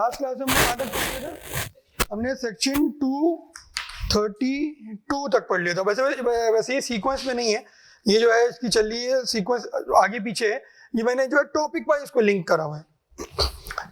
Last class में हमने आदत पढ़ लिया था, हमने सेक्शन 232 तक पढ़ लिया था। वैसे ये सीक्वेंस में नहीं है, ये जो है इसकी चल रही है सीक्वेंस आगे पीछे है, ये मैंने जो है टॉपिक वाइज इसको लिंक करा हुआ है।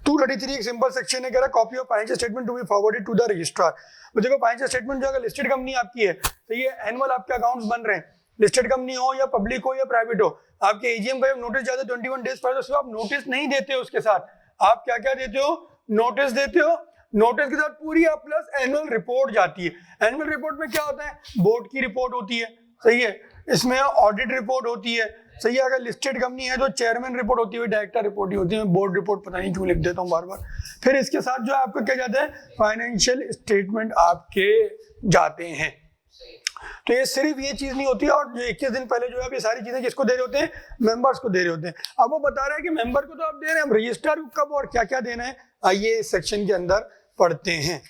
233 एक सिंपल सेक्शन है, कह रहा copy of financial statement to be forwarded to the registrar. तो देखो फाइनेंशियल स्टेटमेंट जो अगर लिस्टेड कंपनी आपकी है तो ये एनुअल आपके अकाउंट्स बन रहे हैं, लिस्टेड कंपनी हो या पब्लिक हो या प्राइवेट हो, आपके एजीएम का नोटिस जाता है 21 डेज पहले, उसको आप नोटिस नहीं देते हो, उसके साथ आप क्या क्या देते हो, नोटिस देते हो। नोटिस के साथ पूरी आप प्लस एनुअल रिपोर्ट जाती है। एनुअल रिपोर्ट में क्या होता है, बोर्ड की रिपोर्ट होती है, सही है, इसमें ऑडिट रिपोर्ट होती है, सही है, अगर लिस्टेड कंपनी है तो चेयरमैन रिपोर्ट होती है, डायरेक्टर रिपोर्ट होती है, बोर्ड रिपोर्ट पता नहीं क्यों लिख देता हूँ बार बार। फिर इसके साथ जो आपका क्या जाता है, फाइनेंशियल स्टेटमेंट आपके जाते हैं। तो ये सिर्फ ये चीज नहीं होती है, और जो 21 दिन पहले जो है ये सारी चीजें किसको दे रहे होते हैं, मेंबर्स को दे रहे होते हैं। अब वो बता रहा है कि मेंबर को तो आप दे रहे हैं, हम रजिस्ट्रार को कब और क्या क्या देना है आइए इस सेक्शन के अंदर पढ़ते हैं।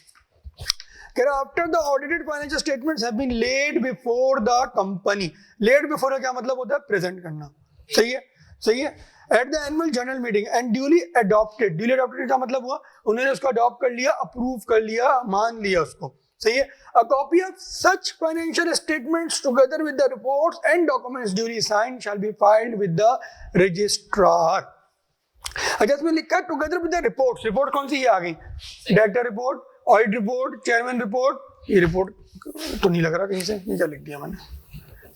After the audited financial statements have been laid before the company, laid before का क्या मतलब होता है, प्रेजेंट करना, सही है, सही है, at the annual general meeting and duly adopted. Duly adopted का मतलब हुआ उन्होंने उसको अडॉप्ट कर लिया, अप्रूव कर लिया, मान लिया उसको, सही है। A copy of such financial statements together with the reports and documents duly signed shall be filed with the registrar। अच्छा इसमें लिखा है together with the reports, report कौन सी ये आ गई, director report, audit report, chairman report, ये report तो नहीं लग रहा कहीं से, ये क्या लिख दिया मैंने,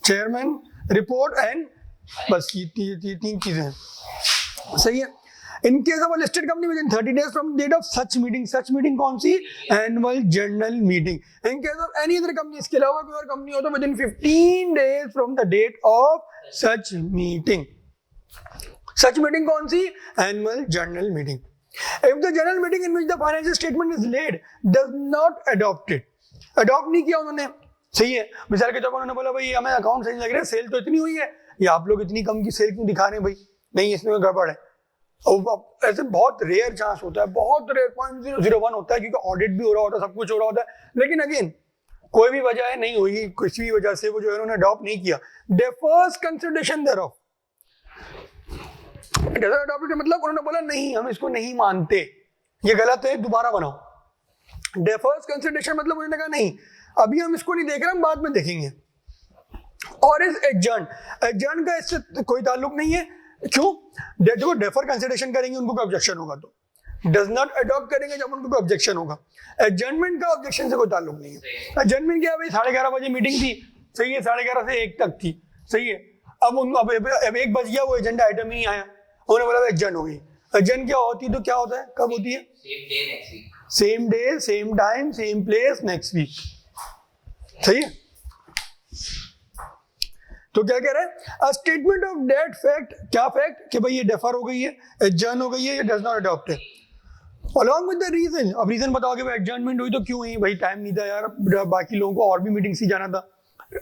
चेयरमैन रिपोर्ट एंड बस ये तीन चीजें हैं, सही है। In case of a listed company within 30 days from the date of such meeting कौन सी, annual general meeting। In case of any other company, इसके अलावा कोई और कंपनी हो तो within 15 days from the date of such meeting। Such meeting कौन सी, annual general meeting। If the general meeting in which the financial statement is laid does not adopt it, adopt नहीं किया उन्होंने, सही है, मिसाल के तौर पर उन्होंने बोला भाई हमें अकाउंट सही लग रहा है, सेल तो इतनी हुई है, या आप लोग इतनी कम की सेल क्यों दिखा रहे हैं भाई, नहीं इसमें गड़बड़ है। और ऐसे बहुत रेयर चांस होता है, बहुत रेयर 0.001 होता है, क्योंकि ऑडिट भी हो रहा होता है, सब कुछ हो रहा होता है, लेकिन अगेन कोई भी वजह है नहीं हुई, किसी भी वजह से वो जो है उन्होंने अडॉप्ट नहीं किया, डेफर्स कंसिडरेशन देयरऑफ। अडॉप्ट मतलब उन्होंने बोला नहीं हम इसको नहीं मानते, ये गलत है, दोबारा बनाओ। डेफर्स कंसिडरेशन मतलब उन्होंने कहा नहीं अभी हम इसको नहीं देख रहे, हम बाद में देखेंगे। और इस एडजर्न, एडजर्न का इससे कोई ताल्लुक नहीं है, क्यों, जो डेफर कंसिडरेशन करेंगे उनको कोई ऑब्जेक्शन होगा तो, डज नॉट अडॉप्ट करेंगे जब उनको कोई ऑब्जेक्शन होगा। एडजर्नमेंट का ऑब्जेक्शन से कोई ताल्लुक नहीं है। एडजर्नमेंट क्या है भाई, 11:30 बजे मीटिंग थी, सही है, 11:30 से 1 तक थी, सही है, अब 1 बज गया, वो एजेंडा आइटम ही नहीं आया, उन्होंने बोला एडजर्न हो गई। एडजर्न क्या होती है, तो क्या होता है, कब होती है, same day same time same place next week, सही है। तो क्या कह रहे हैं, a statement of date fact, क्या फैक्ट कि भाई ये डेफर हो गई है, एडजर्न हो गई है, ये डज नॉट अडॉप्ट है, अलॉन्ग विद द रीजन। अब रीजन बताओगे भाई एडजर्नमेंट हुई तो क्यों हुई, भाई टाइम नहीं था यार, बाकी लोगों को और भी मीटिंग से जाना था,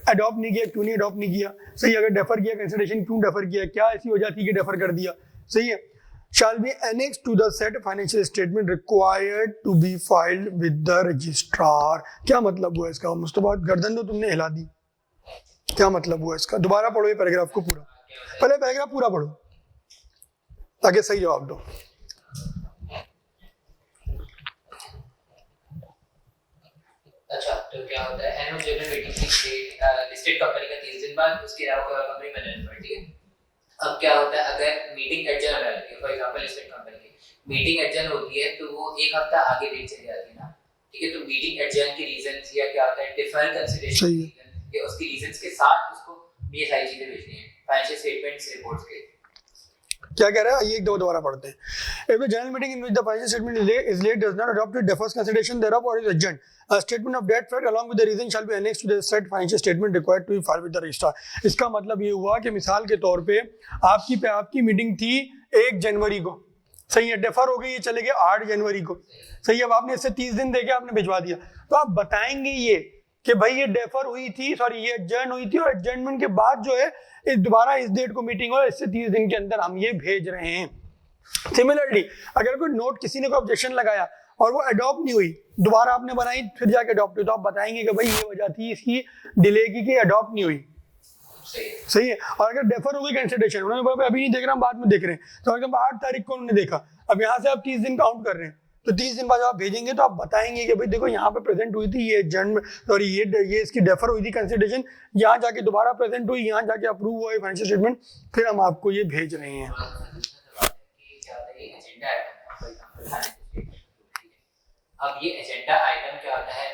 अडॉप्ट नहीं किया, क्यों नहीं अडॉप्ट नहीं किया, सही, अगर डेफर किया कंसिडरेशन क्यों डेफर किया, क्या ऐसी वजह थी कि डेफर कर दिया, सही है। shall be annexed to the said financial statement required to be filed with the registrar। क्या मतलब हुआ इसका, मुस्तफा गर्दन तो तुमने हिला दी, क्या मतलब हुआ इसका, दोबारा पढ़ो ये पैराग्राफ को पूरा, पहले पैराग्राफ पूरा पढ़ो ताकि सही जवाब दो। अच्छा तो क्या होता है, एनुअल जनरल मीटिंग की लिस्टेड कंपनी का 30 दिन बाद, उसके अलावा कोई और कंपनी मैनेज करती है। अब क्या होता है, अगर मीटिंग एडजर्न हो जाती है, फॉर एग्जांपल लिस्टेड कंपनी की मीटिंग एडजर्न होती है तो वो 1 हफ्ता आगे डेट चली जाती है ना, ठीक है, तो मीटिंग एडजर्न के रीजंस या क्या होता है, डिफर कंसीडरेशन या उसके रीजंस के साथ उसको ये सारी चीजें भेजनी है, फाइनेंशियल स्टेटमेंट्स, रिपोर्ट्स के। क्या कह रहा है, ये दोबारा पढ़ते हैं। If the general meeting in which the financial statement is laid does not adopt it, defers consideration thereof or is adjourned, a statement of debt fact along with the reason shall be annexed to the said financial statement required to be filed with the registrar। इसका मतलब ये हुआ कि मिसाल के तौर पे आपकी मीटिंग थी 1 जनवरी को, सही है, डेफर हो गई, ये चले गए 8 जनवरी को, सही है, अब आपने इससे 30 दिन देके आपने भिजवा दिया, तो आप बताएंगे ये कि भाई ये डेफर हुई थी, सॉरी ये एडजर्न हुई थी, और एडजर्नमेंट के बाद जो है इस दोबारा इस डेट को मीटिंग हो, इससे 30 दिन के अंदर हम ये भेज रहे हैं। सिमिलरली अगर कोई नोट किसी ने कोई ऑब्जेक्शन लगाया और वो अडॉप्ट नहीं हुई, दोबारा आपने बनाई फिर जाके अडॉप्ट हुई, तो आप बताएंगे कि भाई ये वजह थी इसकी डिले की कि अडॉप्ट नहीं हुई, सही है। और अगर डेफर हो गई कंसिडरेशन, उन्होंने बोला अभी नहीं देख रहा हम बाद में देख रहे हैं, तो एकदम 8 तारीख को उन्होंने देखा, अब यहाँ से आप 30 दिन काउंट कर रहे हैं, तो 30 दिन बाद जब आप भेजेंगे तो आप बताएंगे कि भाई देखो यहाँ पे प्रेजेंट हुई थी ये जन्म, सॉरी ये इसकी डेफर हुई थी कंसिडरेशन, यहाँ जाके दोबारा प्रेजेंट हुई, यहाँ जाके अप्रूव हुआ है फाइनेंशियल स्टेटमेंट, फिर हम आपको ये भेज रहे हैं। अब ये एजेंडा आइटम क्या होता है,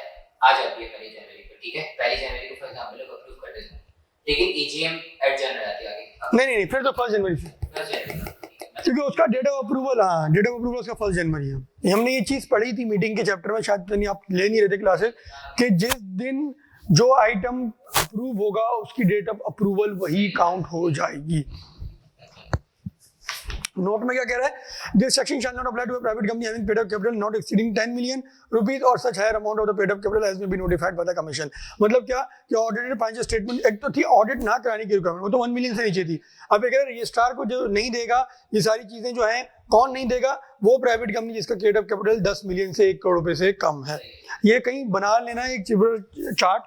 आ जाती है 1 जनवरी को, ठीक है, 1 जनवरी को फॉर एग्जांपल लोग अप्रूव कर देते हैं, लेकिन एजीएम एट जनवरी आती है आगे। नहीं फिर तो 1 जनवरी से, क्योंकि उसका डेट ऑफ अप्रूवल, हाँ डेट ऑफ अप्रूवल उसका 1 जनवरी है। हमने ये चीज़ पढ़ी थी मीटिंग के चैप्टर में, शायद नहीं आप ले नहीं रहे थे क्लासेस, कि जिस दिन जो आइटम अप्रूव होगा उसकी डेट ऑफ अप्रूवल वही काउंट हो जाएगी। नोट में क्या कह रहा है, this section shall not apply to a private company having paid up capital not exceeding 10 million rupees और such higher amount of the paid up capital has been notified by the commission. मतलब क्या कि audited financial statement, एक तो थी audit ना कराने की रिक्वायरमेंट, वो तो 1 मिलियन से नीचे थी। अब अगर रजिस्ट्रार को जो नहीं देगा ये सारी चीजें जो हैं, कौन नहीं देगा, वो प्राइवेट कंपनी जिसका पेड अप कैपिटल 10 मिलियन से 1 करोड़ रुपए से कम है। ये कहीं बना लेना एक चार्ट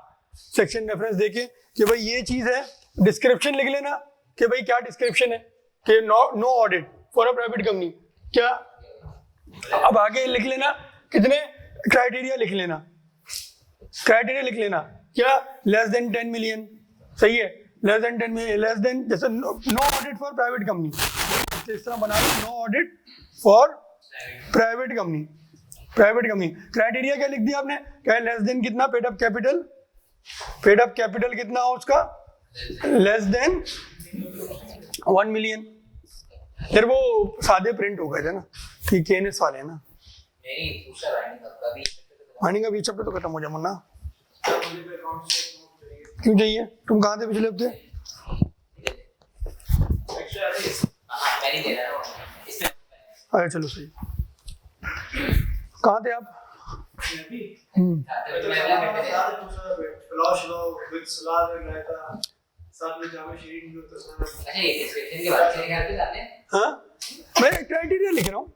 सेक्शन रेफरेंस देके कि भाई ये चीज है, डिस्क्रिप्शन लिख लेना कि भाई क्या डिस्क्रिप्शन है कि no audit for a private company क्या। अब आगे लिख लेना कितने क्राइटेरिया लिख लेना, क्राइटेरिया लिख लेना क्या, लेस देन 10 मिलियन, सही है, less than 10 million, less than, जैसे no audit for private company, इस तरह बना लो, no audit for private company, private company. Criteria क्या लिख दिया आपने, क्या लेस देन कितना paid up capital, paid up capital कितना हो उसका, लेस देन 1 मिलियन। फिर वो सादे प्रिंट हो गए थे ना, कि केएनएस वाले हैं ना, बाइंडिंग का बीच चैप्टर तो खत्म हो जाए वरना क्यों चाहिए, तुम कहाँ थे पिछले हफ्ते? अरे चलो सही, कहाँ थे आप? हाँ मैं क्राइटेरिया लिख रहा हूँ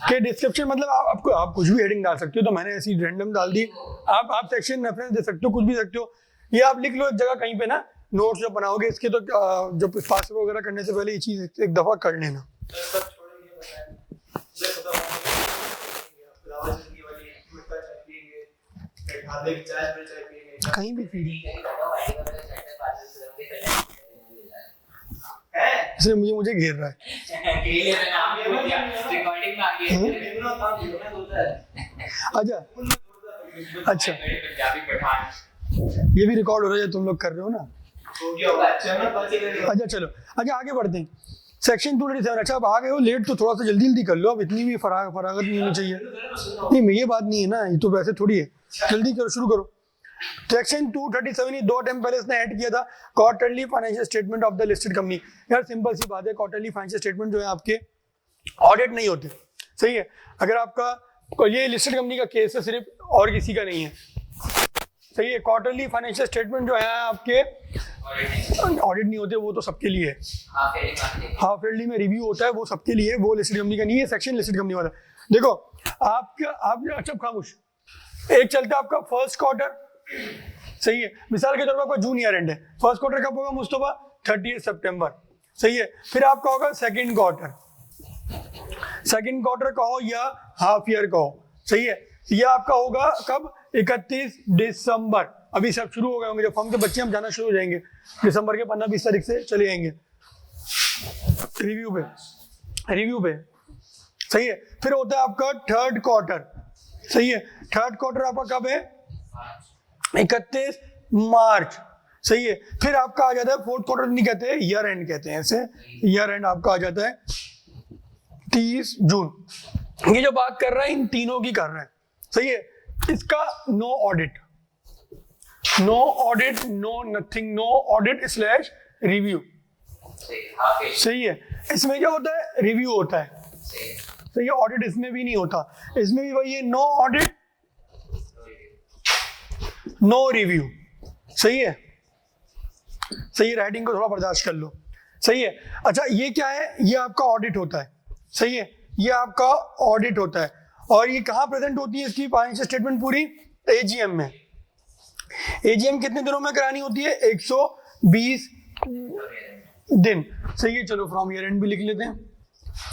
कि डिस्क्रिप्शन, मतलब आपको आप कुछ भी हेडिंग डाल सकते हो, तो मैंने ऐसी रैंडम डाल दी। आप सेक्शन रेफरेंस दे सकते हो, कुछ भी सकते हो, ये आप लिख लो एक जगह कहीं पे ना, नोट्स जब बनाओगे इसके, तो जब पास वगैरह करने से पहले ये चीज एक दफा कर लेना। कहीं भी इसलिए मुझे घेर रहा है। अच्छा ये भी रिकॉर्ड हो रहा है, तुम लोग कर रहे हो ना। अच्छा चलो, अच्छा आगे बढ़ते हैं। सेक्शन 237। अच्छा अब आ गए हो लेट, तो थोड़ा सा जल्दी कर लो, अब इतनी भी फरागत नहीं होनी चाहिए। नहीं ये बात नहीं है ना, ये तो वैसे थोड़ी है, जल्दी करो, शुरू करो। सेक्शन 237 ये 2 अटेम्प्ट पहले इसने ऐड किया था, quarterly financial statement of the listed company. यार सिंपल सी बात है, क्वार्टरली फाइनेंशियल स्टेटमेंट जो है आपके ऑडिट नहीं होते, सही है। अगर आपका ये लिस्टेड कंपनी का केस है सिर्फ, और किसी का नहीं है, सही है। क्वार्टरली फाइनेंशियल स्टेटमेंट जो है आपके ऑडिट नहीं होते, वो तो सबके लिए है, हाफ ईयरली में रिव्यू होता है, वो सबके लिए, वो लिस्टेड कंपनी का नहीं है। सेक्शन लिस्टेड कंपनी वाला देखो आपका, आप अच्छा खामोश, एक चलता है आपका फर्स्ट क्वार्टर, सही है। मिसाल के तौर पर आपका जून ईयर एंड है, फर्स्ट क्वार्टर कब होगा मुस्तफा? 30 सितंबर, सही है। फिर आपका होगा सेकंड क्वार्टर, सेकंड क्वार्टर का हो या हाफ ईयर का हो, सही है। ये आपका होगा कब? 31 दिसंबर। अभी सब शुरू हो गए होंगे, जब फॉर्म के बच्चे हम जाना शुरू हो जाएंगे, दिसंबर के 15-20 तारीख से चले जाएंगे रिव्यू पे, सही है। फिर होता है आपका थर्ड क्वार्टर, सही है। थर्ड क्वार्टर आपका कब है? 31 मार्च, सही है। फिर आपका आ जाता है फोर्थ क्वार्टर, नहीं कहते, ईयर एंड कहते हैं ऐसे, ईयर एंड आपका आ जाता है 30 जून। ये जो बात कर रहा है इन तीनों की कर रहा है, सही है। इसका no audit, no nothing, no audit slash review, सही है। इसमें क्या होता है? रिव्यू होता है, सही है। ऑडिट इसमें भी नहीं होता, इसमें भी वही है, नो ऑडिट नो रिव्यू, सही है। सही है, राइटिंग को थोड़ा बर्दाश्त कर लो, सही है। अच्छा ये क्या है? ये आपका ऑडिट होता है, सही है। ये आपका ऑडिट होता है, और ये कहाँ प्रेजेंट होती है इसकी फाइनेंशियल स्टेटमेंट पूरी? एजीएम में। एजीएम कितने दिनों में करानी होती है? 120 दिन, सही है। चलो फ्रॉम ईयर एंड भी लिख लेते हैं,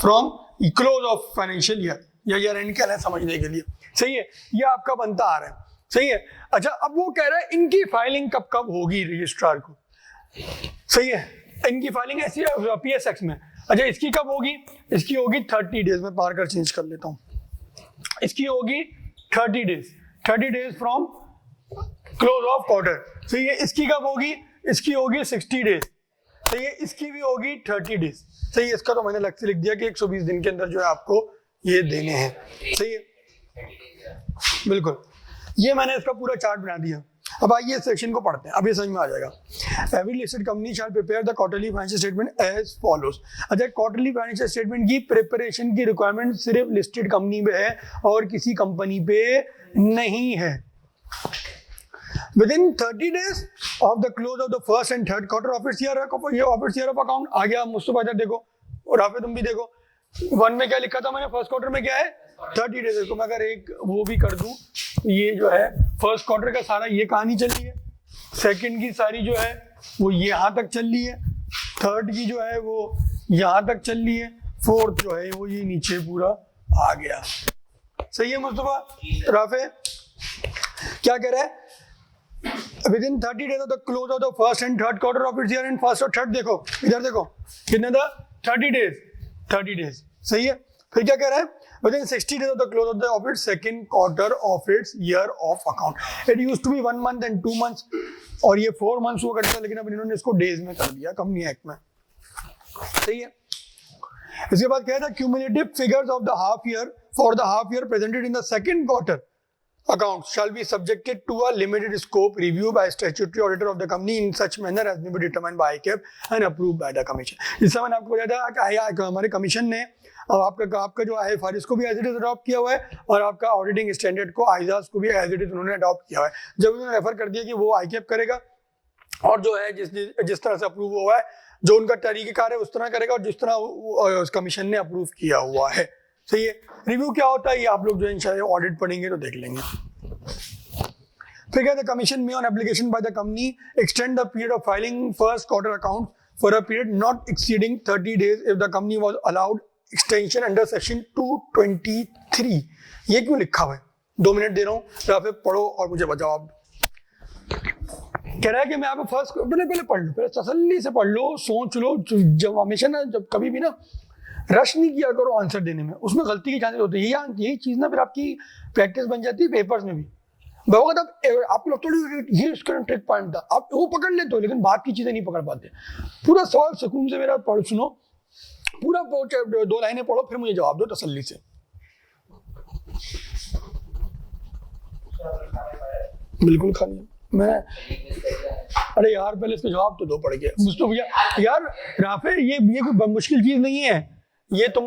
from close of financial year, या ईयर एंड क्या है समझने के लिए, सही है, ये आपका बनता आ रहा है, सही है। अच्छा अब वो कह रहा है इनकी फाइलिंग कब कब होगी रजिस्ट्रार को, सही है, इनकी फाइलिंग ऐसी PSX में। अच्छा इसकी कब होगी, इसकी होगी 30 डेज में, पार कर चेंज कर लेता हूँ, इसकी होगी 30 days from close of quarter, सही है। इसकी कब होगी, इसकी होगी 60 डेज, सही है, इसकी भी होगी 30 डेज, सही है। इसका तो मैंने अलग से लिख दिया कि 120 दिन के अंदर जो है आपको ये देने हैं, सही है, बिल्कुल। ये मैंने इसका पूरा चार्ट बना दिया। अब आइए इस सेक्शन को पढ़ते हैं, अब ये समझ में आ जाएगा। Every listed company shall prepare the quarterly financial statement as follows. अच्छा क्वार्टरली फाइनेंशियल स्टेटमेंट की प्रिपरेशन की रिक्वायरमेंट सिर्फ लिस्टेड कंपनी में है और किसी कंपनी पे नहीं है। Within 30 days of the close of the first and third quarter of its year of account आ गया। मुस्तफा इधर देखो और आप तुम भी देखो, 1 में क्या लिखा था मैंने, फर्स्ट क्वार्टर में क्या है 30 डेज। देखो मैं अगर एक वो भी कर दूं, ये जो है फर्स्ट क्वार्टर का सारा ये कहानी चल रही है, सेकंड की सारी जो है वो यहाँ तक चल रही है, थर्ड की जो है वो यहाँ तक चल रही है, फोर्थ जो है वो ये नीचे पूरा आ गया, सही है मुस्तफा। राफे क्या कह रहा है, within 30 days of the close of the first and third quarter of its year and first और third, देखो इधर देखो कितने था 30 days, सही है। फिर क्या कह रहा है, within 60 days of the close of its second quarter of its year of account, it used to be 1 month and 2 months, और ये 4 months हुआ करता, लेकिन अब इन्होंने इसको डेज में कर दिया कंपनी एक्ट में, सही है। इसके बाद क्या था, cumulative figures of the half year for the half year presented in the second quarter accounts shall be subjected to a limited scope review by statutory auditor of the company in such manner as may be determined by ICAP and approved by the commission। इससे मैंने आपको बताया था कि हमारे commission ने आपका जो IFRS को भी एज इट इज अडॉप्ट किया हुआ है और आपका ऑडिटिंग स्टैंडर्ड को आइजाज को भी एज इट इज उन्होंने अडॉप्ट किया हुआ है। जब उन्होंने रेफर कर दिया कि वो ICAP करेगा और जो है जिस तरह से अप्रूव हुआ है, जो उनका तरीक़ेकार है उस तरह करेगा और जिस तरह उस कमीशन ने अप्रूव किया हुआ है, सही है। रिव्यू क्या होता है ये आप लोग जो इंशाल्लाह ऑडिट पढ़ेंगे तो देख लेंगे। फिर कहते हैं कमीशन में on application by the company extend the period of filing first quarter account for a period not exceeding 30 days if the company was allowed extension under section 223। ये क्यों लिखा हुआ है, 2 मिनट दे रहा हूँ, फिर पढ़ो और मुझे जवाब कह रहा है कि मैं आपको फर्स्ट पहले पढ़ लो, पहले तसल्ली से पढ़ लो, सोच लो। जब हमेशा ना जब कभी भी ना रश नहीं किया करो आंसर देने में, उसमें गलती के चांसेस होते हैं। यही चीज़ ना फिर आपकी प्रैक्टिस बन जाती है पेपर्स में भी। बहुत आप लोग थोड़ी ये इसका ट्रिक पॉइंट था, आप वो पकड़ लेते हो लेकिन बात की चीज़ें नहीं पकड़ पाते। पूरा सवाल सुकून से मेरा पढ़ सुनो, पूरा 2 लाइनें पढ़ो, फिर मुझे जवाब दो तसल्ली से। बिल्कुल खाली मैं, अरे यार पहले इसका जवाब तो दो पड़ गया मुझको भैया। यार राफे ये कोई मुश्किल चीज़ नहीं है, ये तुम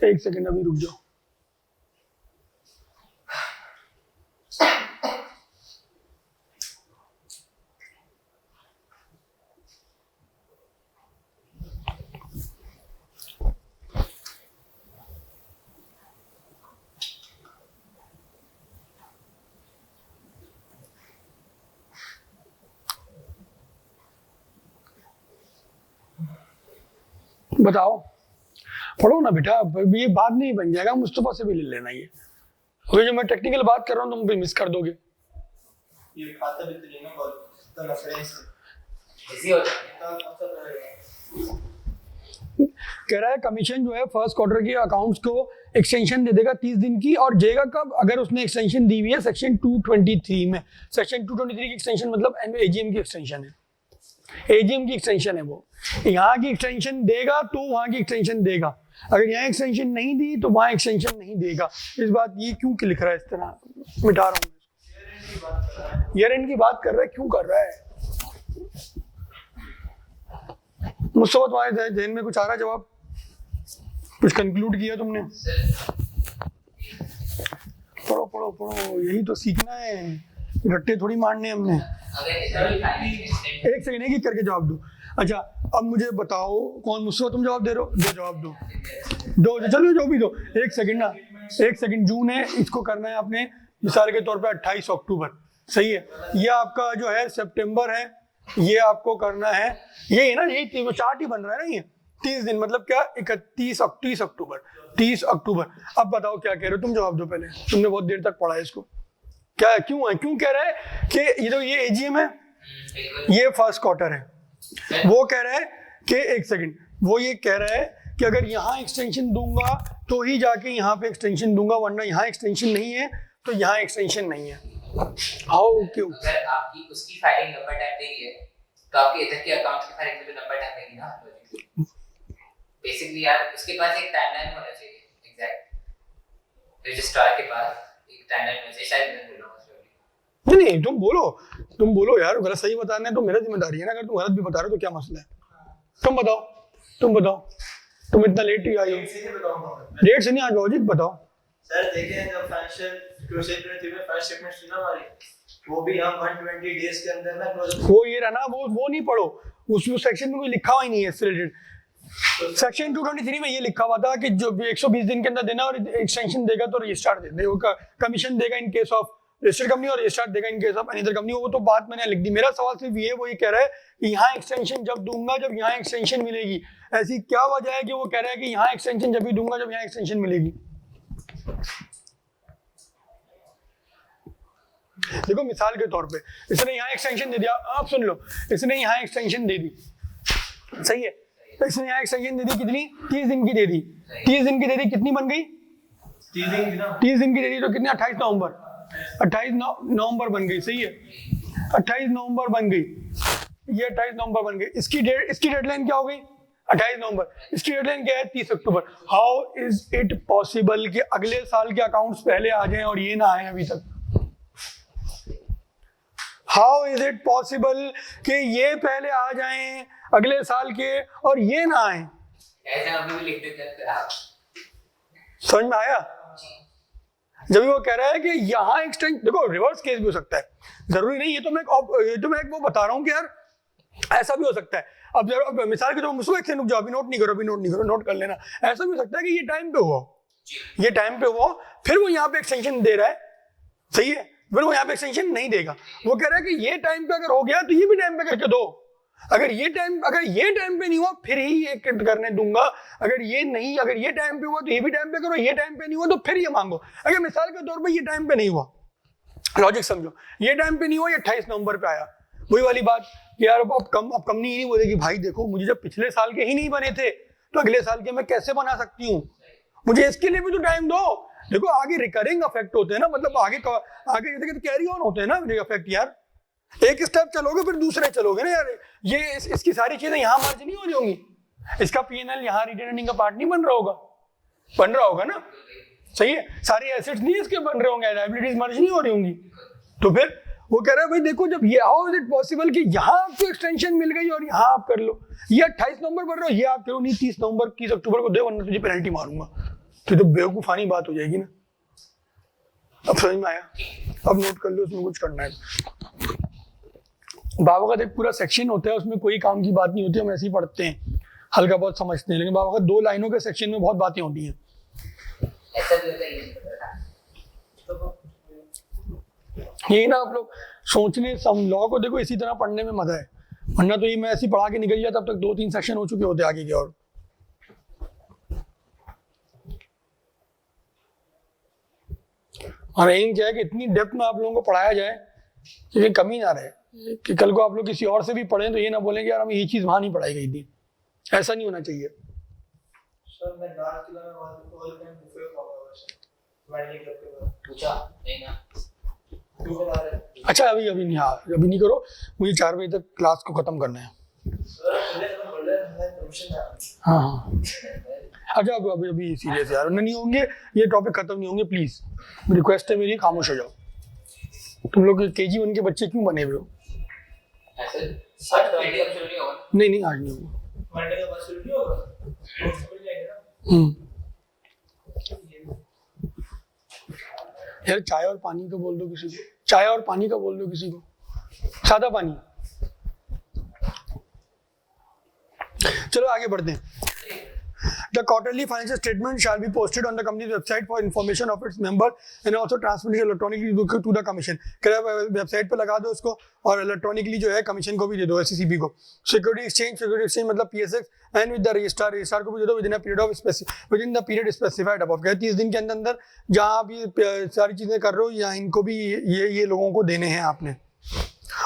एक सेकंड अभी रुक जाओ। बताओ, पढ़ो ना बेटा, ये बात नहीं बन जाएगा, मुस्तफा से भी ले लेना ये। अभी जो मैं टेक्निकल बात कर रहा हूँ तुम भी मिस कर दोगे। ये खाता भी तो लेना बहुत रेफरेंस इजी हो जाता है। कह रहा है कमीशन जो है फर्स्ट क्वार्टर के अकाउंट्स को एक्सटेंशन दे देगा 30 दिन की, और देगा कब, अगर उसने एक्सटेंशन दी हुई है सेक्शन 223 में। सेक्शन 223 की एक्सटेंशन मतलब एजीएम की एक्सटेंशन है, एजीएम की एक्सटेंशन है, वो यहाँ की एक्सटेंशन देगा तो वहाँ की एक्सटेंशन देगा, अगर यहाँ एक्सटेंशन नहीं दी तो वहाँ एक्सटेंशन नहीं देगा। इस बात ये क्यों लिख रहा है इस तरह, मिटा रहा हूँ, ईयर एंड की बात कर रहा है, क्यों कर रहा है मुझसे? तुम्हारे जहन में कुछ आ रहा है जवाब, कुछ कंक्लूड किया तुमने? पढ़ो पढ़ो पढ़ो, यही तो सीखना है, रट्टे थोड़ी मारने हमने। एक सेकंड एक करके जवाब दो। अच्छा अब मुझे बताओ, कौन मुझसे तुम जवाब दे रहे हो, दो जवाब दो। दो, चलो जो भी दो, एक सेकंड ना, एक सेकंड, जून है, इसको करना है आपने मिसाल के तौर पे 28 अक्टूबर, सही है। ये आपका जो है सितंबर है, ये आपको करना है, ये ना, यही वो चार्ट ही बन रहा है ना, ये 30 दिन मतलब क्या, 31 अक्टूबर, 30 अक्टूबर। अब बताओ क्या कह रहे हो तुम, जवाब दो पहले, तुमने बहुत देर तक पढ़ा है इसको। क्या क्यों है, क्यों कह रहा है कि ये एजीएम है, ये फर्स्ट क्वार्टर है। वो कह रहा है कि एक सेकंड, वो ये कह रहा है कि अगर यहाँ एक्सटेंशन दूंगा तो ही जाके यहाँ पे एक्सटेंशन दूंगा, वरना यहाँ एक्सटेंशन नहीं है तो यहाँ एक्सटेंशन नहीं है। हाउ क्यों? अगर आपकी उसकी फाइलिंग नंबर टाइप देगी है तो आपके इधर के अकाउंट की फाइलिंग में नंबर टाइप देगी ना, बेसिकली यार उसके पास एक टाइमलाइन होना चाहिए, एग्जैक्ट रजिस्ट्रार के पास एक टाइमलाइन होना चाहिए, शायद मैं बोल रहा हूं। नहीं, तुम बोलो यार, गलत सही बताना है तो मेरा जिम्मेदारी है ना, अगर तुम गलत भी बता रहे हो तो क्या मसला है? तुम बताओ, तुम इतना लेट ही आई हो। डेट से नहीं आ जाओ जी, बताओ सर। देखें जब फाइनेंशियल क्लोजर में फर्स्ट शिपमेंट थी ना हमारी, वो भी हम 120 डेज के अंदर ना क्लोज, वो ये रहा ना, वो नहीं पढ़ो, उस सेक्शन में कोई लिखा हुआ ही नहीं है इससे रिलेटेड। सेक्शन 223 में ये लिखा हुआ था कि जो 120 दिन के अंदर देना, और एक्सटेंशन देगा तो रजिस्ट्रार दे देगा, कमीशन देगा in case of registered company और रजिस्ट्रार देगा in case of any other company. वो तो बात मैंने लिख दी। मेरा सवाल सिर्फ ये, वो ये कह रहा है कि यहाँ एक्सटेंशन जब दूंगा जब यहाँ एक्सटेंशन मिलेगी। ऐसी क्या वजह है कि वो कह रहा है कि यहाँ एक्सटेंशन जब भी दूंगा जब यहाँ एक्सटेंशन मिलेगी? देखो मिसाल के तौर पे इसने यहाँ एक्सटेंशन दे दिया, आप सुन लो, इसने यहाँ एक्सटेंशन दे दी, सही है, तो इसने यहाँ एक्सटेंशन दे दी, कितनी? 30 दिन की दे दी। 30 दिन की दे दी, कितनी बन गई? 30 दिन की दे दी तो कितनी? 28 नवंबर बन गई, सही है, 28 नवंबर बन गई, ये 28 नवंबर बन गई। इसकी डेडलाइन क्या हो गई? 28 नवंबर। इसकी डेडलाइन क्या है? 30 अक्टूबर। हाउ इज इट पॉसिबल कि अगले साल के अकाउंट्स पहले आ जाएं और ये ना आए अभी तक? हाउ इज इट पॉसिबल कि ये पहले आ जाएं अगले साल के और ये ना आए? ऐसे हम भी लिख देते हैं आप। समझ में आया? जब वो कह रहा है कि यहाँ एक्सटेंड, देखो रिवर्स केस भी हो सकता है, जरूरी नहीं, ये तो मैं एक वो बता रहा हूँ कि यार ऐसा भी हो सकता है। अब मिसाल के तो मुझसे एक्सटेंड, रुक जाओ, अभी नोट नहीं करो, नोट कर लेना। ऐसा भी हो सकता है कि ये टाइम पे हुआ, फिर वो यहाँ पे एक्सटेंशन दे रहा है, सही है, फिर वो यहाँ पे एक्सटेंशन नहीं देगा। वो कह रहा है कि ये टाइम पे अगर हो गया तो ये भी टाइम पे करके दो, अगर ये टाइम पे नहीं हुआ फिर ही ये करने दूंगा, अगर ये टाइम पे हुआ तो ये भी टाइम पे करो, ये टाइम पे नहीं हुआ तो फिर ये मांगो। अगर मिसाल के तौर पे ये टाइम पे नहीं हुआ, लॉजिक समझो, ये टाइम पे नहीं हुआ, ये 28 नवंबर पे आया, वही वाली बात कि यार अब कंपनी नहीं बोलेगी भाई देखो मुझे जब पिछले साल के ही नहीं बने थे तो अगले साल के मैं कैसे बना सकती हूँ, मुझे इसके लिए भी तो टाइम दो। देखो आगे रिकरिंग इफेक्ट होते हैं ना, मतलब आगे कैरी ऑन होते हैं ना इफेक्ट यार, एक स्टेप चलोगे फिर दूसरे चलोगे ना यार। ये इसकी सारी चीजें यहाँ मर्ज नहीं हो रही होंगी, इसका पीएनएल यहाँ रिटेन अर्निंग का पार्ट नहीं बन रहा होगा ना, सही है, सारे एसेट्स नहीं इसके बन रहे होंगे, लायबिलिटीज मर्ज नहीं हो रही होंगी। तो फिर वो कह रहा है भाई देखो जब ये, हाउ इज इट पॉसिबल कि यहाँ आपको एक्सटेंशन मिल गई और यहाँ आप कर लो, ये 28 नवंबर बढ़ रहा हो, ये आप करो नहीं 30 अक्टूबर को दे, वरना तुझे पेनल्टी मारूंगा। तो बेवकूफानी बात हो जाएगी ना। अब समझ में आया? अब नोट कर लो, उसमें कुछ करना है। बाबा का एक पूरा सेक्शन होता है, उसमें कोई काम की बात नहीं होती, हम ऐसे ही पढ़ते हैं, हल्का बहुत समझते हैं, लेकिन बाबा का 2 लाइनों के सेक्शन में बहुत बातें होती हैं। ये ना आप लोग सोचने लॉ को देखो इसी तरह पढ़ने में मजा है, वरना तो ये मैं ऐसे पढ़ा के निकल जाता तब तक 2-3 सेक्शन हो चुके होते आगे के। और एम क्या है कि इतनी डेप्थ में आप लोगों को पढ़ाया जाए कि कमी ना रहे, कि कल को आप लोग किसी और से भी पढ़ें तो ये ना बोलें कि यार हमें ये चीज़ वहाँ नहीं पढ़ाई गई थी। ऐसा नहीं होना चाहिए। सर मैं दार किला में ऑल टाइम बुफे पूछा नहीं ना। अच्छा अभी नहीं, हाँ अभी नहीं करो, मुझे 4 बजे तक क्लास को खत्म करना है। हाँ अच्छा अभी सीरियस यार नहीं होंगे, ये टॉपिक खत्म नहीं होंगे, प्लीज रिक्वेस्ट है मेरी, खामोश हो जाओ। तुम लोग KG 1 के बच्चे क्यों बने हुए हो? नहीं आज नहीं होगा। यार चाय और पानी का बोल दो किसी को, चाय और पानी का बोल दो किसी को, सादा पानी। चलो आगे बढ़ते हैं। The quarterly financial statement shall be posted on the company's website for information of its members and also transmitted electronically to the commission. Website पे लगा दो उसको और इलेक्ट्रॉनिकली जो है कमीशन को भी दे दो SECB को. सिक्योरिटी एक्सचेंज मतलब PSX and with the registrar को भी दे दो with in the period specified above. 30 दिन के अंदर जहाँ भी सारी चीजें कर रहे हो या इनको भी ये लोगों को देने हैं आपने.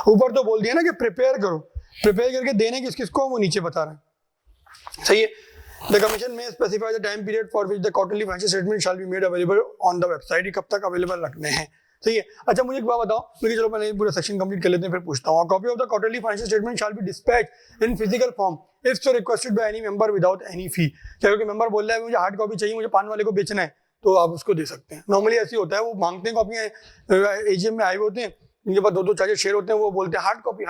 ऊपर तो बोल दिया ना कि प्रिपेयर करो, प्रिपेयर करके देने किसको वो नीचे बता रहे हैं. सही है. The commission may specify the time period for which the quarterly financial statement shall be made available on the website. कब तक अवेलेबल रखने हैं. सही है. अच्छा मुझे एक बात बताओ, क्योंकि चलो पहले पूरा सेक्शन कंप्लीट कर लेते हैं फिर पूछता हूँ. Copy of the quarterly financial statement shall be dispatched in physical form if so requested by any member without any fee. क्योंकि मेंबर बोल रहा है मुझे हार्ड कॉपी चाहिए, मुझे पान वाले को बेचना है, तो आप उसको दे सकते हैं. नॉर्मली ऐसे होता है, वो मांगते हैं कॉपियाँ, AGM में आए हुए होते हैं, इनके पास 2-2 चार्जर शेयर होते हैं, वो बोलते हैं हार्ड कॉपी.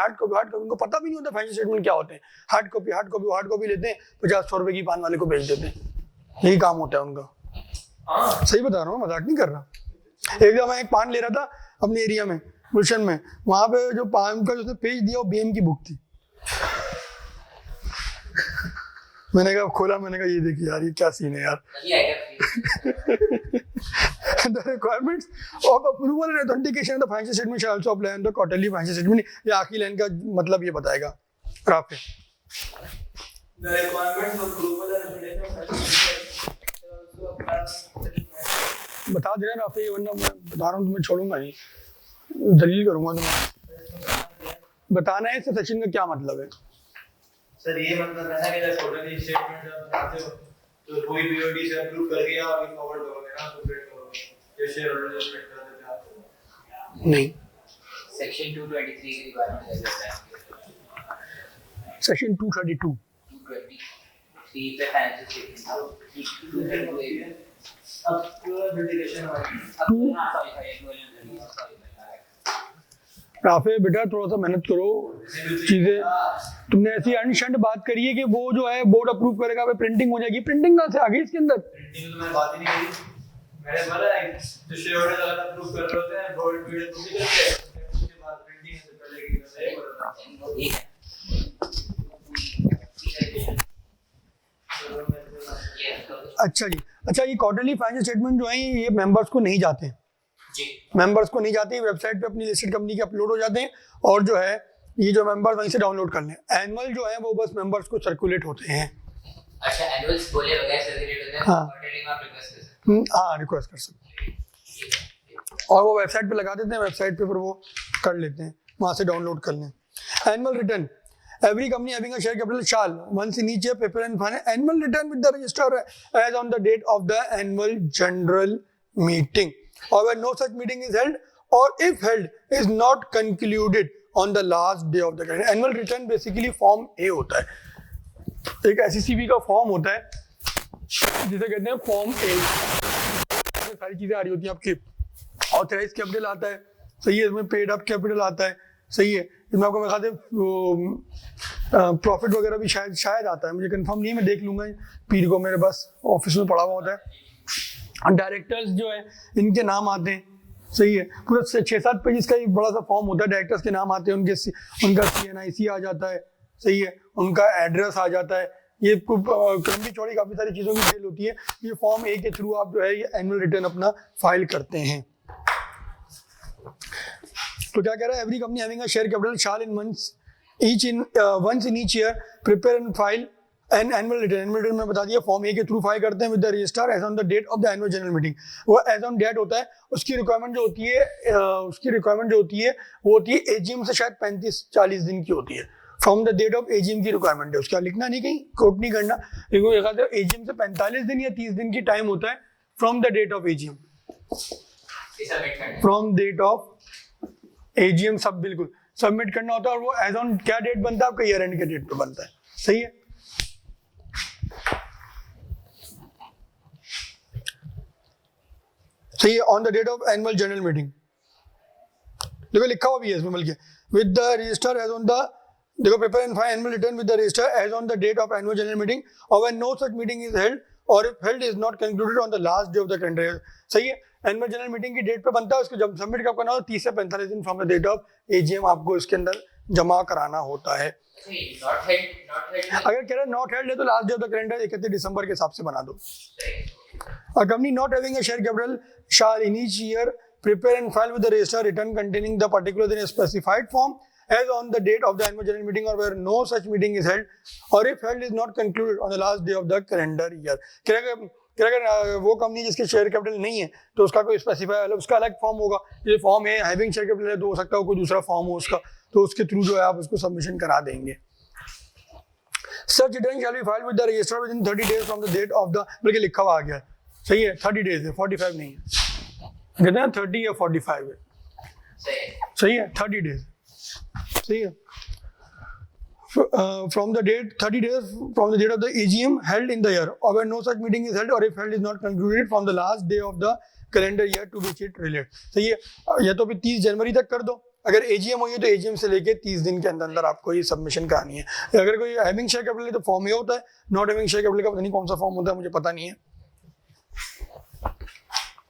उनको पता भी नहीं होता फाइनेंशियल स्टेटमेंट क्या होते हैं. हार्ड कॉपी लेते हैं, 50-100 रुपए की पान वाले को बेच देते हैं. यही काम होता है उनका. सही बता रहा हूँ, मजाक नहीं कर रहा. एक दफा मैं एक पान ले रहा था अपने एरिया में, गुलशन में, वहां पे जो पान का जो पेज दिया वो BM की बुक थी. मैंने कहा खोला, मैंने कहा ये देखिए यार, ये क्या सीन है यार. The requirements of approval and authentication of the financial statement shall also apply on the quarterly financial statement. ये आखिरी लाइन का मतलब ये बताएगा. ग्राफ पे The requirements of approval and authentication of financial statement shall also apply. बता देना Rafe, वरना मैं बता रहा हूँ तुम्हें छोड़ूंगा नहीं, दलील करूंगा तुम्हें. बताना है इस सेक्शन का क्या मतलब है. सर ये मतलब है ना कि जब क्वार्टरली स्टेटमेंट जब बनाते हो तो कोई BOD से अप्रूव कर दिया और फॉरवर्ड करोगे ना, तो प्रिंट करोगे, जैसे शेयर होल्डर प्रिंट कर देते हैं आपको. नहीं, सेक्शन 223 की रिक्वायरमेंट है सेक्शन 232 223 पे फाइनेंशियल स्टेटमेंट अब पूरा डेडिकेशन राफे बेटा थोड़ा सा मेहनत करो. चीजें तुमने ऐसी अनशंड बात करी है कि वो जो है बोर्ड अप्रूव करेगा, प्रिंटिंग हो जाएगी. प्रिंटिंग कहाँ से आ गई इसके अंदर? प्रिंटिंग तो मैं बात ही नहीं करी. मैंने बोला है जो शेयर होल्डर अगर अप्रूव कर रहे होते हैं बोर्ड पीरियड पूरी करते हैं, उसके बाद प्रिंटिंग से पहले की सही बोला था. अच्छा जी. अच्छा, ये क्वार्टरली फाइनेंशियल स्टेटमेंट जो है ये मेंबर्स को नहीं जाते हैं. मेंबर्स को नहीं जाते, वेबसाइट पे अपनी लिस्टेड कंपनी के अपलोड हो जाते हैं और जो है ये जो मेंबर्स वहीं से डाउनलोड कर लें. एनुअल जो है वो बस मेंबर्स को सर्कुलेट होते हैं. अच्छा, एनुअल्स बोले बगैर सर्कुलेट होते हैं. हाँ. क्वार्टरली में आप रिक्वेस्ट कर सकते हैं. हाँ, रिक्वेस्ट कर सकते हैं और वो वेबसाइट पे लगा देते हैं. वेबसाइट पे फिर वो कर लेते हैं, वहाँ से डाउनलोड कर लें. Annual return. Every company having a share capital shall once in each year prepare and file an annual return with the registrar as on the date of the annual general meeting. Or when no such meeting is held, or if held, is not concluded on the last day of the calendar. Annual return basically form A होता है. एक SECB का form होता है जिसे कहते हैं form A. इसमें सारी चीजें आ रही होती हैं आपकी. ऑथराइज कैपिटल आता है, सही है. इसमें पेड अप कैपिटल आता है, सही है. इसमें आपको मैं खाते प्रॉफिट वगैरह भी शायद आता है, मुझे कंफर्म नहीं है, मैं देख लूंगा. पीर को मेरे पास ऑफिस में पड़ा हुआ होता है. डायरेक्टर्स जो है इनके नाम आते हैं, सही है. पूरा 6-7 पेज का एक बड़ा सा फॉर्म होता है. डायरेक्टर्स के नाम आते हैं, उनका CNIC आ जाता है, सही है. उनका एड्रेस आ जाता है. ये लंबी चौड़ी काफी सारी चीजों की डिटेल होती है. ये फॉर्म A के थ्रू आप जो है ये एनुअल रिटर्न अपना फाइल करते हैं. तो क्या कह रहा है, every company having a share capital shall in once in each year prepare and file an annual return. Annual return में बता दिया फॉर्म A के थ्रू फाइल करते हैं with the registrar as on the date of the annual general meeting. वो as on date होता है. उसकी रिक्वायरमेंट जो होती है वो होती है AGM से शायद 35-40 दिन की होती है. From the date of AGM की रिक्वायरमेंट है. उसका लिखना नहीं, कहीं कोट नहीं करना. AGM से 45 दिन या 30 दिन की टाइम होता है from the date of AGM. From date of AGM सब बिल्कुल सबमिट करना होता है. और वो एज ऑन क्या डेट बनता है आपका, ईयर एंड के डेट पे बनता है. सही है. सही है. On the date of annual general meeting. देखो लिखा हुआ भी है इसमें, बल्कि with the register as on the, देखो prepare and file annual return with the register as on the date of annual general meeting और when no such meeting is held और if held is not concluded on the last day of the calendar. सही है. Annual general meeting की date पे बनता है. उसको जब सबमिट कब करना हो, 30 से 45 दिन from the date of AGM आपको इसके अंदर जमा कराना होता है। नॉट हेल्ड अगर कह रहे नॉट हेल्ड है तो last day of the calendar 31 दिसंबर के हिसाब से बना दो। A company not having a share capital shall in each year prepare and file with the registrar return containing the particulars in a specified form as on the date of the annual general meeting or where no such meeting is held or if held is not concluded on the last day of the calendar year। अगर वो company जिसके share capital नहीं है तो उसका कोई specify उसका अलग फॉर्म होगा। ये फॉर्म है हैविंग शेयर कैपिटल है तो हो सकता है कोई दूसरा फॉर्म हो उसका, तो उसके थ्रू जो है आप उसको सबमिशन करा देंगे। Such return shall be filed with the registrar within 30 days from the date of the, बल्कि लिखा हुआ आ गया है, सही है 30 डेज है 45 नहीं है, कहते हैं 30 या 45 है, सही है 30 डेज, सही है। From the date 30 days from the date of the AGM held in the year or when no such meeting is held or if held is not concluded from the last day of the calendar year to which it relates। सही है, या तो फिर 30 जनवरी तक कर दो, अगर AGM हुई है तो एजीएम से लेके 30 दिन के अंदर अंदर आपको ये सबमिशन करानी है। अगर कोई हैविंग शेयर कैपिटल है तो फॉर्म ये होता है, नॉट हैविंग शेयर कैपिटल का पता नहीं कौन सा फॉर्म होता है, मुझे पता नहीं है,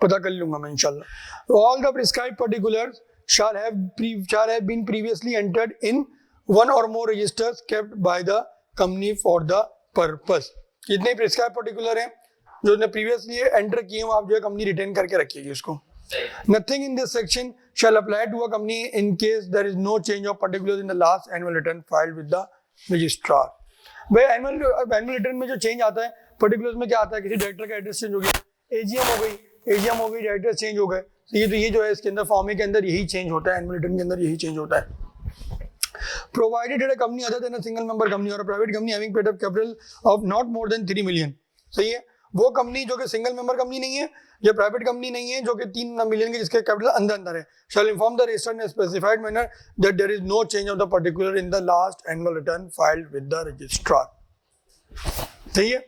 पता कर लूंगा मैं इंशाल्लाह। All the prescribed particulars shall have been previously entered in one or more registers kept by the company for the purpose। जितने प्रिस्क्राइब्ड पर्टिकुलर हैं जो ने प्रीवियसली एंटर किए हैं आप जो है कंपनी रिटेन करके रखिएगी उसको। Nothing in this section shall apply to a company in case there is no change of particulars in the last annual return filed with the registrar। भाई एनुअल रिटर्न में जो चेंज आता है particulars में क्या आता है, किसी डायरेक्टर का एड्रेस चेंज हो गया, एजीएम हो गई डायरेक्टर चेंज हो गए, तो ये जो है इसके अंदर फॉर्म के अंदर यही चेंज होता है, एनुअल रिटर्न के अंदर यही चेंज होता है। Provided a company other than a single member company or a private company having paid up capital of not more than 3 million, सही है, वो कंपनी जो कि सिंगल मेंबर कंपनी नहीं है या प्राइवेट कंपनी नहीं है जो कि 3 मिलियन के जिसके कैपिटल अंदर है, shall inform the registrar in a specified manner that there is no change of the particular in the last annual return filed with the registrar। सही है,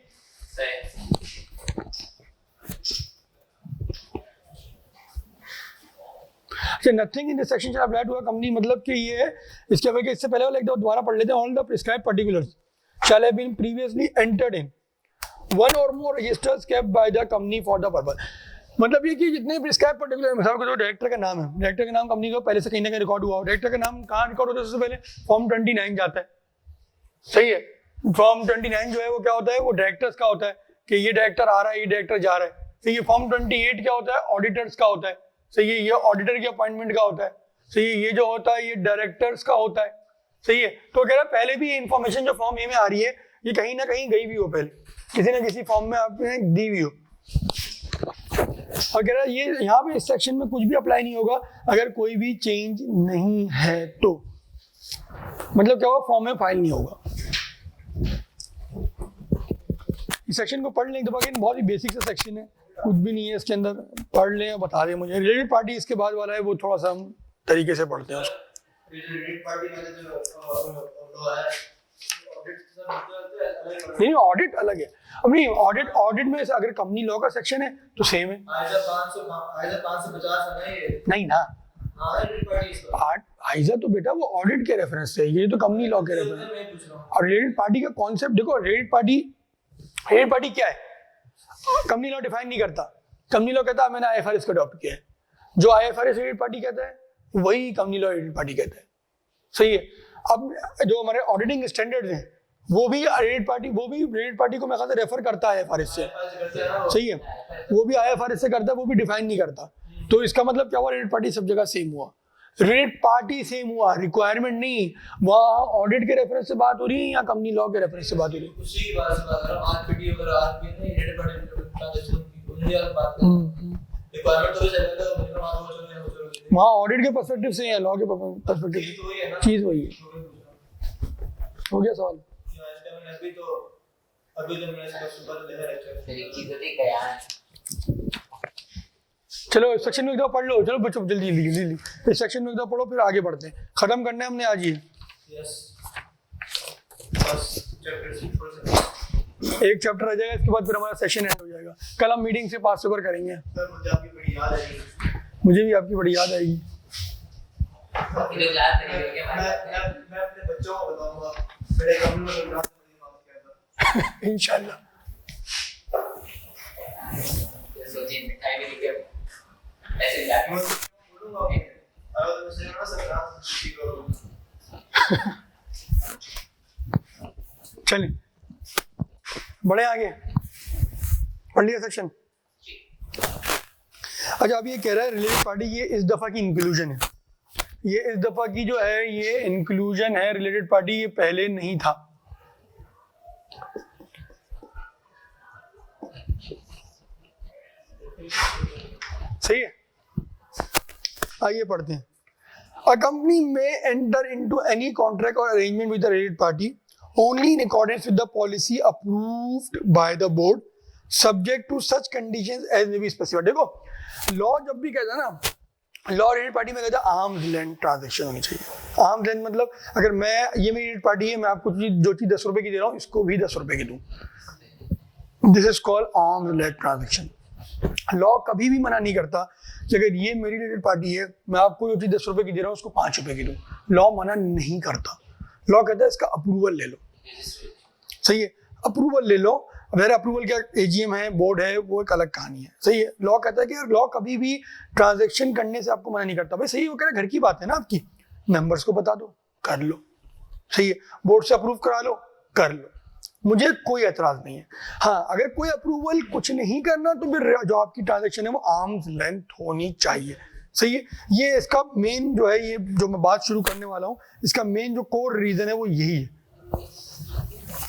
nothing in this section shall apply to a company, मतलब कि ये है इसके वजह इससे पहले वाला एक दो दोबारा पढ़ लेते हैं। All the prescribed particulars shall have been previously entered in one और more registers kept by the company for the purpose. मतलब ये कि जितने प्रिस्क्राइब्ड पर्टिकुलर मिसाल को जो डायरेक्टर का नाम है, डायरेक्टर का नाम कंपनी को पहले से कहीं ना कहीं रिकॉर्ड हुआ हो, डायरेक्टर का नाम कहाँ रिकॉर्ड होता है सबसे पहले फॉर्म 29 जाता है, सही है। फॉर्म 29 जो है वो क्या होता है, वो डायरेक्टर्स का होता है कि ये डायरेक्टर आ रहा है ये डायरेक्टर जा रहा है, सही है। फॉर्म 28 क्या होता है, ऑडिटर्स का होता है, सही है, ये ऑडिटर की अपॉइंटमेंट का होता है, सही है। ये जो होता है ये डायरेक्टर्स का होता है, सही है। तो कह रहा है पहले भी ये इन्फॉर्मेशन जो फॉर्म ए में आ रही है ये कहीं ना कहीं गई भी हो, पहले किसी ना किसी फॉर्म में आपने दी हुई हो, और कह रहा है ये यहाँ पे इस सेक्शन में कुछ भी अप्लाई नहीं होगा अगर कोई भी चेंज नहीं है तो, मतलब क्या होगा, फॉर्म में फाइल नहीं होगा। इस सेक्शन को पढ़ लें एक दफा, बहुत ही बेसिक सा सेक्शन है, कुछ भी नहीं है इसके अंदर, पढ़ लें और बता दें मुझे। रिलेटेड पार्टी इसके बाद वाला है वो थोड़ा सा हम तरीके से पढ़ते हैं उसको। नहीं ऑडिट अलग है, अब नहीं ऑडिट में अगर कंपनी लॉ का सेक्शन है तो सेम है, नहीं ना आइजा तो बेटा वो ऑडिट के रेफरेंस से, ये तो कंपनी लॉ के रेफरेंस। और रिलेटेड पार्टी का कॉन्सेप्ट देखो, रिलेटेड पार्टी क्या है, कंपनी लॉ डिफाइन नहीं करता। कंपनी लॉ कहता है मैंने आईएफआरएस को अडॉप्ट किया है, जो आईएफआरएस रिलेटेड पार्टी कहता है वही कंपनी लॉ रिलेटेड पार्टी कहता है, सही है। अब जो हमारे ऑडिटिंग स्टैंडर्ड्स हैं वो भी रिलेटेड पार्टी को मैं कहता रेफर करता है आईएफआरएस से, सही है, वो भी आईएफआरएस से करता है, वो भी डिफाइन नहीं करता। तो इसका मतलब क्या हुआ, रिलेटेड पार्टी सब जगह सेम हुआ, रिलेटेड पार्टी सेम हुआ, रिक्वायरमेंट नहीं, वहाँ ऑडिट के रेफरेंस से बात हो रही है या कंपनी लॉ के रेफरेंस से बात हो रही है। वहाँ ऑडिट के पर्सपेक्टिव से या लॉ के पर्सपेक्टिव से चीज वही है। हो गया सवाल? चलो सेक्शन में एक दफा पढ़ लो, चलो बच्चों जल्दी इस सेक्शन में एक दफा पढ़ो फिर आगे बढ़ते हैं। खत्म करना है हमने आज ही, एक चैप्टर रह जाएगा, इसके बाद फिर हमारा सेशन एंड हो जाएगा। कल हम मीटिंग से पास ओवर करेंगे। मुझे भी आपकी बड़ी याद आएगी। इंशाल्लाह। चलिए बड़े आगे पढ़ लिया सेक्शन। अच्छा अब ये कह रहा है रिलेटेड पार्टी, ये इस दफा की इंक्लूजन है, ये इस दफा की जो है ये इंक्लूजन है रिलेटेड पार्टी, ये पहले नहीं था। सही है, आइए पढ़ते हैं। A company may enter into any contract or arrangement with the related party only in accordance with the policy approved by the board, subject to such conditions as may be specified। देखो law जब भी कहता है ना, law related party में कहता है arms length transaction होनी चाहिए। आर्म्स लेंथ मतलब अगर मैं, ये मेरी रिलेटेड पार्टी है, मैं आपको जो चीज 10 रुपए की दे रहा हूँ इसको भी 10 रुपए की दूँ, this is called arms length transaction. Law कभी भी मना नहीं करता कि अगर ये मेरी रिलेटेड पार्टी है, मैं आपको जो चीज 10 रुपए की दे रहा हूँ उसको 5 रुपए की दूँ, लॉ मना नहीं करता। लॉ कहता है इसका अप्रूवल ले लो। सही है, अप्रूवल ले लो। अगर अप्रूवल क्या, एजीएम है, बोर्ड है, वो एक अलग कहानी है। सही है, लॉ कहता है कि यार लॉ कभी भी ट्रांजेक्शन करने से आपको मना नहीं करता। भाई सही, वो कह रहा है घर की बात है ना आपकी, मेंबर्स को बता दो, कर लो। सही है, बोर्ड से अप्रूव करा लो, कर लो, मुझे कोई एतराज नहीं है। हाँ, अगर कोई अप्रूवल कुछ नहीं करना तो फिर जो आपकी ट्रांजेक्शन है वो आर्म्स लेंथ होनी चाहिए। सही है, ये इसका मेन जो है, ये जो मैं बात शुरू करने वाला हूँ, इसका मेन जो कोर रीजन है वो यही है।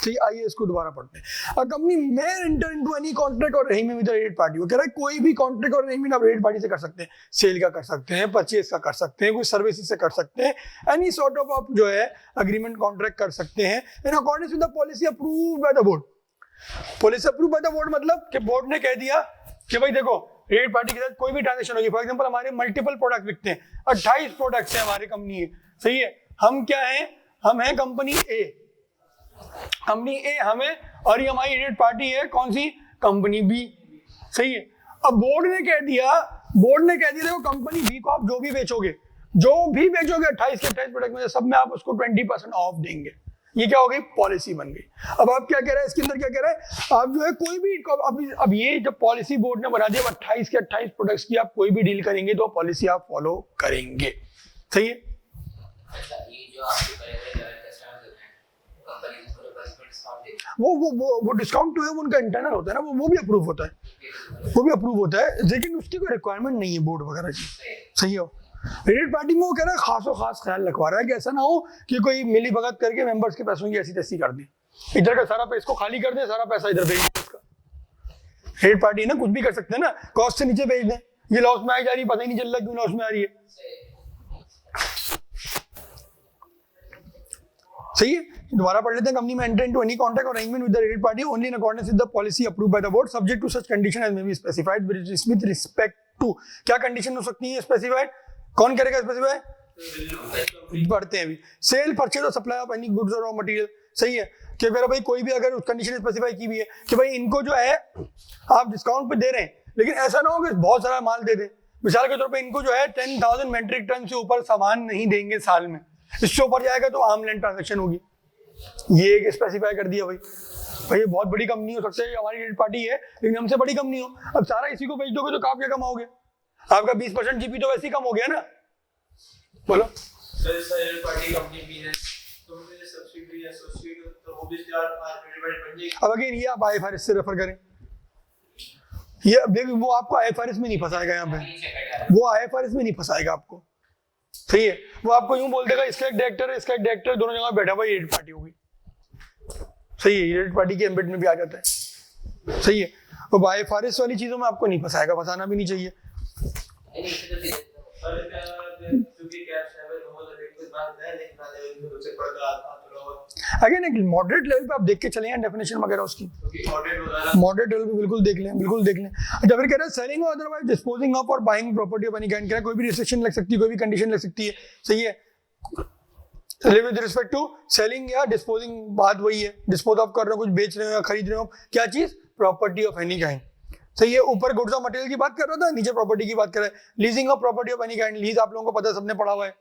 ठीक, आइए इसको दोबारा पढ़ते हैं। A company may enter into any contract और arrangement with the related party, वो कह रहा है कोई भी कॉन्ट्रैक्ट और अरेंजमेंट आप रिलेटेड पार्टी से कर सकते हैं। सेल का कर सकते हैं, परचेज का कर सकते हैं, कोई सर्विसेज से कर सकते हैं, एनी सॉर्ट ऑफ आप जो है अग्रीमेंट कॉन्ट्रैक्ट कर सकते हैं इन accordance with the policy approved by the board. Policy approve by the board मतलब कि बोर्ड ने कह दिया कि भाई देखो रिलेटेड पार्टी के साथ कोई भी ट्रांजेक्शन होगी। फॉर एग्जांपल हमारे मल्टीपल प्रोडक्ट बिकते हैं, 28 प्रोडक्ट्स हैं हमारी कंपनी है। सही है, हम क्या हैं, हम हैं कंपनी ए, कंपनी ए हमें, और ये हमारी रिलेटेड पार्टी है कौन सी, कंपनी बी। सही है, अब बोर्ड ने कह दिया देखो कंपनी बी को आप जो भी बेचोगे 28 के 28 प्रोडक्ट में सब में आप उसको 20% ऑफ देंगे। ये क्या हो गई, पॉलिसी बन गई। अब आप क्या कह रहे हैं, इसके अंदर क्या कह रहे हैं, आप जो है कोई भी अब ये जब पॉलिसी बोर्ड ने बना दिया 28 के 28 प्रोडक्ट्स की आप कोई भी डील करेंगे तो पॉलिसी आप फॉलो करेंगे। सही है, ये जो आपके बड़े-बड़े कस्टमर्स होते हैं, कंपनी को वो डिस्काउंट तो है, वो उनका इंटरनल होता है ना, वो भी अप्रूव होता है, लेकिन उसकी कोई रिक्वायरमेंट नहीं है बोर्ड वगैरह की। सही हो, रिलेटेड पार्टी में वो कह रहा है खासो खास ख्याल रखवा रहा है कि ऐसा ना हो कि कोई मिली भगत करके मेंबर्स के पैसों की ऐसी तैसी कर दे, इधर का सारा पैसा इसको खाली कर दे, सारा पैसा इधर भेज दे। इसका रिलेटेड पार्टी है ना, कुछ भी कर सकते हैं ना, कॉस्ट से नीचे भेज दें, ये लॉस में आई जा रही है, पता ही नहीं चल रहा क्यों लॉस में आ रही है। सही है, दोबारा पढ़ लेते हैं। Company may enter into any contract और arrangement with the related party only in accordance with the policy approved by the board, subject to such condition as may be specified with respect to. क्या condition हो सकती है specified, कौन करेगा specify, पढ़ते हैं अभी। सेल, परचेज और सप्लाई ऑफ एनी गुड्स और रॉ मटेरियल। सही है, कि अगर भाई कोई भी अगर उस कंडीशन स्पेसिफाई की भी है कि भाई इनको जो है आप डिस्काउंट पे दे रहे हैं, लेकिन ऐसा ना हो कि बहुत सारा माल दे दें। मिसाल के तौर पे इनको जो है 10,000 मेट्रिक टन से ऊपर सामान नहीं देंगे साल में, इससे ऊपर जाएगा तो आर्म लेंथ ट्रांजेक्शन होगी। ये एक स्पेसिफाई कर दिया भाई ये बहुत बड़ी कंपनी हो सकती है, हमारी रिलेटेड पार्टी है लेकिन हमसे बड़ी कंपनी हो, अब सारा इसी को बेच दोगे तो आप क्या कमाओगे, आपका 20% जीपी तो वैसे ही कम हो गया ना। बोलो सर पार्टी कंपनी भी है तो मुझे सब्सिडी है, सब्सिडी तो ऑब्वियसली बन जाएगी। अब अगेन ये आप आईएफआरएस से रेफर करें, ये देखिए वो आपको आईएफआरएस में नहीं फंसाएगा, यहाँ पे वो आईएफआरएस में नहीं फंसाएगा आपको। सही है, वो आपको यूं बोल देगा इसका एक डायरेक्टर है, इसका एक डायरेक्टर, दोनों जगह बैठा हुआ रिलेटेड पार्टी होगी। सही है, रिलेटेड पार्टी के एम्बेड में भी आ जाता है। सही है, अब आईएफआरएस वाली चीजों में आपको नहीं फंसाएगा, फंसाना भी नहीं चाहिए। अगेन एक मॉडरेट लेवल पे आप देख के चले हैं डेफिनेशन वगैरह उसकी, मॉडरेट लेवल पे बिल्कुल देख लें, बिल्कुल देख लें। जब फिर कह रहा है सेलिंग और अदरवाइज डिस्पोजिंग ऑफ और buying property of any kind, कह रहा है कोई भी रिस्ट्रिक्शन लग सकती है, कोई भी कंडीशन लग सकती है। सही है, विद रिस्पेक्ट टू सेलिंग या डिस्पोजिंग, बात वही है, डिस्पोज ऑफ कर रहे हो, कुछ बेच रहे हो या खरीद रहे हो, क्या चीज, प्रॉपर्टी ऑफ एनी काइंड। सही है, ऊपर गुड्स और मटेरियल की बात कर रहा था, नीचे प्रॉपर्टी की बात कर रहा है। Leasing of property of any kind, lease आप लोगों को पता है, सबने पढ़ा हुआ है।